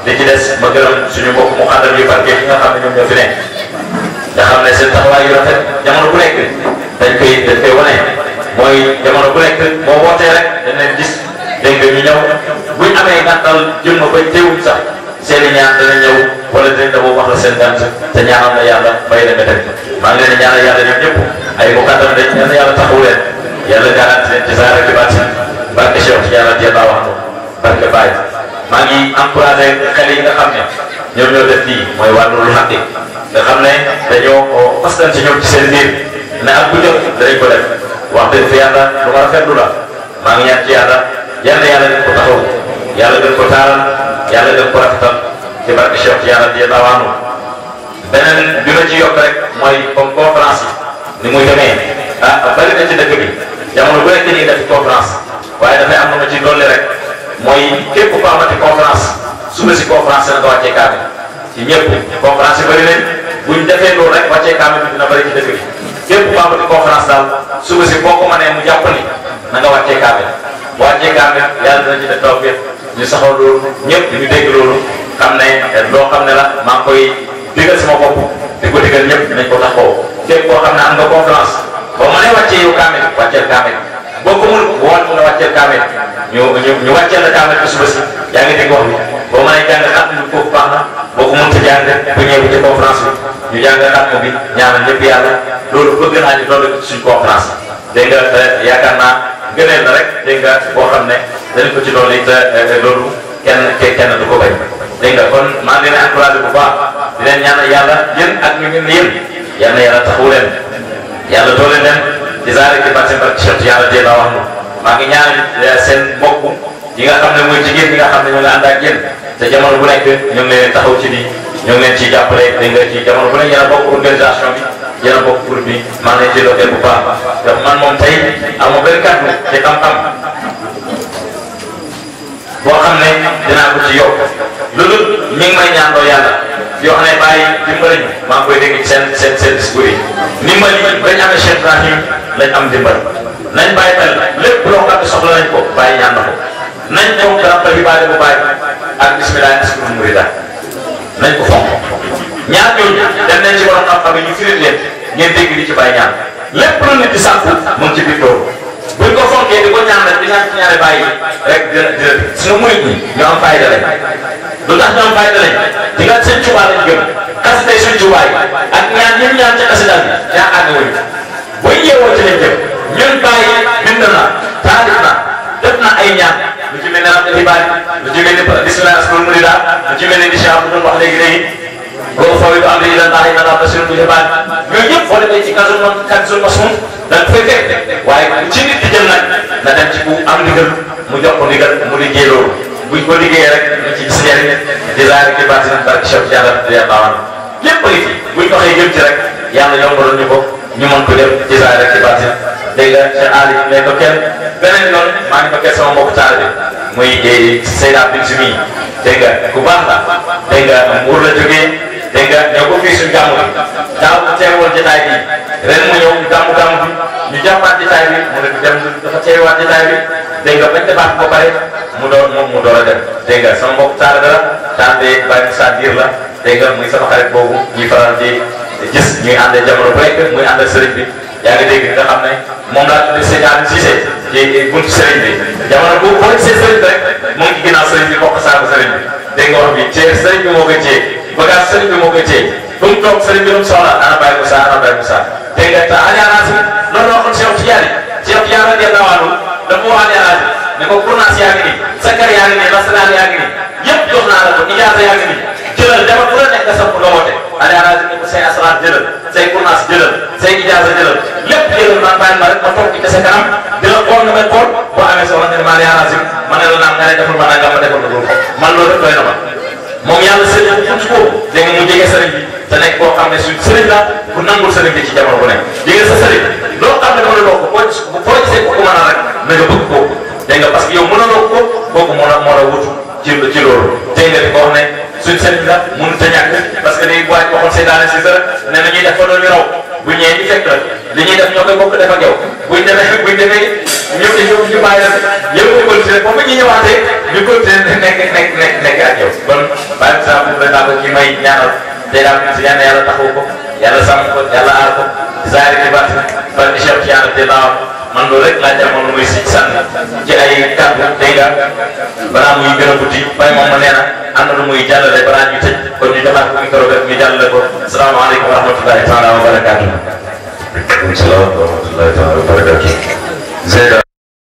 li ci des ma gërëm suñu mbokk mu àndal yu barke yi nga xam ne ñoom ñoo fi nekk nga xam ne seen taxawaay yu rafet jamono bu nekk dañ koy wane mooy jamono bu nekk moo wootee rek dañ leen gis dégg nga ñu ñëw buñ amee gàttal jëm na ba teewuñ sax seen i ñaan dana ñëw wala dinañ la boo wax la seen gànt te ñaanal na yàlla bay na météo maa ngi leen di ñaanal yàlla ñoom ñëpp ay muqaddam dañ ñaan yàlla taxawu leen yàlla garanti leen ci saa rek ci baat barke Cheikh yàlla teel a wax barke Baye maa ngi encouragé xel yi nga xam ne ñoom ñoo def lii mooy wàllu lu xaqi nga xam ne dañoo fastan ci ñoom ci seen biir ne ak bu jot danañ ko def wax dëgg fa yàlla lu ma rafetlu la maa ngi ñaan ci yàlla yàlla gën ko taxaw yàlla gën ko taaral yàlla gën ko rafetal ci barke Cheikh yàlla teel a wax beneen bi ma ci yokk rek mooy comme conférence yi ni muy demee bari na ci dëkk bi jamono bu nekk dañuy def conférence waaye dafay am na ma ci dolli rek mooy képp ku amati conférence suba si conférence dana ko wàccee kaamil ci ñëpp conférence yi bëri nañ buñ defee loolu rek wàccee kaamil bi dina bëri ci dëkk bi képp ku amati conférence daal suba si boo ko mënee mu jàpp ni na nga wàccee kaamil bu wàccee kaamil yàlla dina ci def tawfiq ñu saxal loolu ñëpp ñu dégg loolu xam ne loo xam ne la maa ngi koy digal sama bopp di ko digal ñëpp dinañ ko taxaw képp koo xam ne am nga conférence boo mënee wàccee yow kaamil wàcceel kaamil boo ko mënul woon nga wàcceel kaamil ñu wàcceel la kaamil bi suba si yaa ngi dégg wax bi boo mënee jàng xat ñu foofu baax na boo ko mënta jàng bu ñëwee ci conférence bi ñu jàng xat bi ñaanal ñëpp yàlla loolu bëgg naa ñu loolu suñ conférence dégg nga yaakaar naa gëneel na rek dégg nga boo xam ne dañ ko ci loolu it loolu kenn du ko bañ dégg nga kon maa ngi leen di encouragé bu baax di leen ñaanal yàlla yéen ak ñu ngeen yéen yal na yàlla taxawu leen yàlla doole leen di zaare ci bàtt barke Cheikh yàlla dee la wax nu maa ngi ñaanal seen mbokk yi nga xam ne mooy jigéen ñi nga xam ne ñu ngi ànd ak yéen te jamono bu nekk ñu ngi leen taxaw ci nii ñu ngi leen ciy jàppale dégg nga ci jamono bu nekk yéen a bokk organisation bi yéen a bokk groupe bi maa ngi leen ciy dokkeel bu baax ndax man moom tey amoo benn kàddu te xam-xam boo xam ne dinaa ko ci yokk loolu mi ngi may ñaanloo yàlla yoo xam ne bàyyi dimbali ñu maa ngi koy dégg ci seen discours yi ndimbali bañ amee Cheikh Ibrahim lañ am dimbal nañ bàyyi xel lépp loo xam ne soxla nañ ko bàyyi ñaan na ko nañ ñëw garab bi bàyyi bu bàyyi ak bisimilah askuru murida nañ ko fonk ñaar ñooñu dem nañ ci borom xam-xam yi ñu firi leen ngeen dégg di ci bàyyi ñaan lépp lu nit di sàkku mu ngi ci biir loolu buñ ko fonkee di ko ñaan rek di ñaan ci ñaari bàyyi rek dina suñu murit ñi ñu am fayda lañ lu tax ñu am fayda lañ di nga seen Tuubaa lañ gëm xasida yi suñ Tuubaa ak ñaan ñun ñaan ca xasida bi yaa àgg wuñu booy yeewoo ci lañ jëm ñun bàyyi bind na taalif na def na ay ñaan lu ci mel ne am dafi bàyyi lu ci mel ne bismillah askuru murida lu ci mel ne di Cheikh Abdou doon wax léegi boo fooy du am li la ndax na basirun bi xibaar ñooñu ñëpp boo demee ci kanzul mas'un da nga fay fekk waaye ci nit di jëm nag na dem ci ku am ndigal mu jox ko ndigal mu liggéey loolu buñ ko liggéeyee rek ñu ci gis njëriñ di laaj ci baatin barke Cheikh yàlla di baawan lépp a ngi fi buñ ko xëy jëm ci rek yàlla yombaloon ñu ko ñu mën ko def ci saa rek ci baatin dégg nga Cheikh Ali ne ko kenn beneen yoon maa ngi fekkee sama mbokk taal bi muy Seyda Bintu mi dégg nga ku baax la dégg nga Mbour la jógee dégg nga ñëw ko fii suñu gàmmu bi daaw mu teewoon jotaay bi ren mu ñëw gàmmu bi ñu jàppaat jotaay bi mu ne dem dafa teewaat jotaay bi dégg nga bañ defaat ba pare mu door a dem dégg nga sama mbokk taal la taal bi Baye Moussa Diir la dégg nga muy sama xarit boobu ñuy faral di gis ñuy ànd jamono bu nekk muy ànd ak sëriñ bi yaa ngi dégg nga xam ne moom laa tuddee Seydi Aliou Cissé ci buntu sëriñ bi jamono boobu boo gisee sëriñ bi rek mu ngi ci ginnaaw sëriñ bi bokk saabu sëriñ bi dégg nga wax bi cee sëriñ bi moo koy cee bagage sëriñ bi moo koy cee fu mu toog sëriñ bi lu mu soxla ana Baye Moussa dégg nga te alliance bi loolu la waxoon Cheikh Tidiane radiyallahu anhu dafa wax alliance ne ko prononcé yaa ngi nii sakar yaa ngi nii lasaraan yaa ngi nii yëpp jox naa la ko ijaasa yaa ngi nii jëlal dama fu la nekk nga samp nga woote alliance ne ko say asrar jëlal say prononcé jëlal say ijaasa jëlal lépp jëlal man bàyyi ma rek ma toog ci kese kanam di la xool nga may xool boo amee soxla nga ne maa alliance ma ne la naan nga ne defal ma nangam ma defal ma loolu man loolu rek doy na ma moom yàlla sëriñ bi futti ko dégg nga mu jege sëriñ bi te nekk koo xam ne suñ sëriñ la ku nangul sëriñ bi ci jamono bu nekk jege sa sëriñ loo xam ne mënuloo ko foo gisee ko mën a rek na nga bëgg kooku dégg nga parce que yow mënuloo ko kooku moo la wutu ci loolu dégg nga di ko wax ne suñ sëriñ la mënut a ñàkk parce que day waaj waxoon Seydaane si dara ne na ñuy def fa doon ñu raw bu ñëwee ñu fekk la li ñuy def ñoo koy bokk def ak yow buñ demee ñu bàyyi la yow ñu continué ba ñu ñëwaatee ñu continué nekk ak yow kon bàyyi bi saa boobu la ko ci may ñaanal tey daal si yàlla taxaw ko yàlla sàmm ko yàlla aar ko zaari ci baat ba di Cheikh Tidiane te naaw man loolu rek laa jamono muy si sànni ci ay kàddu dégg nga balaa muy gën a guddi bay moom ma nee na am na lu muy jàllale balaa ñuy tëj kon ñu joxaat ko micro bi ñu jàllale ko salaamaaleykum wa rahmatullahi taala wa barakaatu. waaleykum salaam wa rahmatullahi taala wa barakaatu.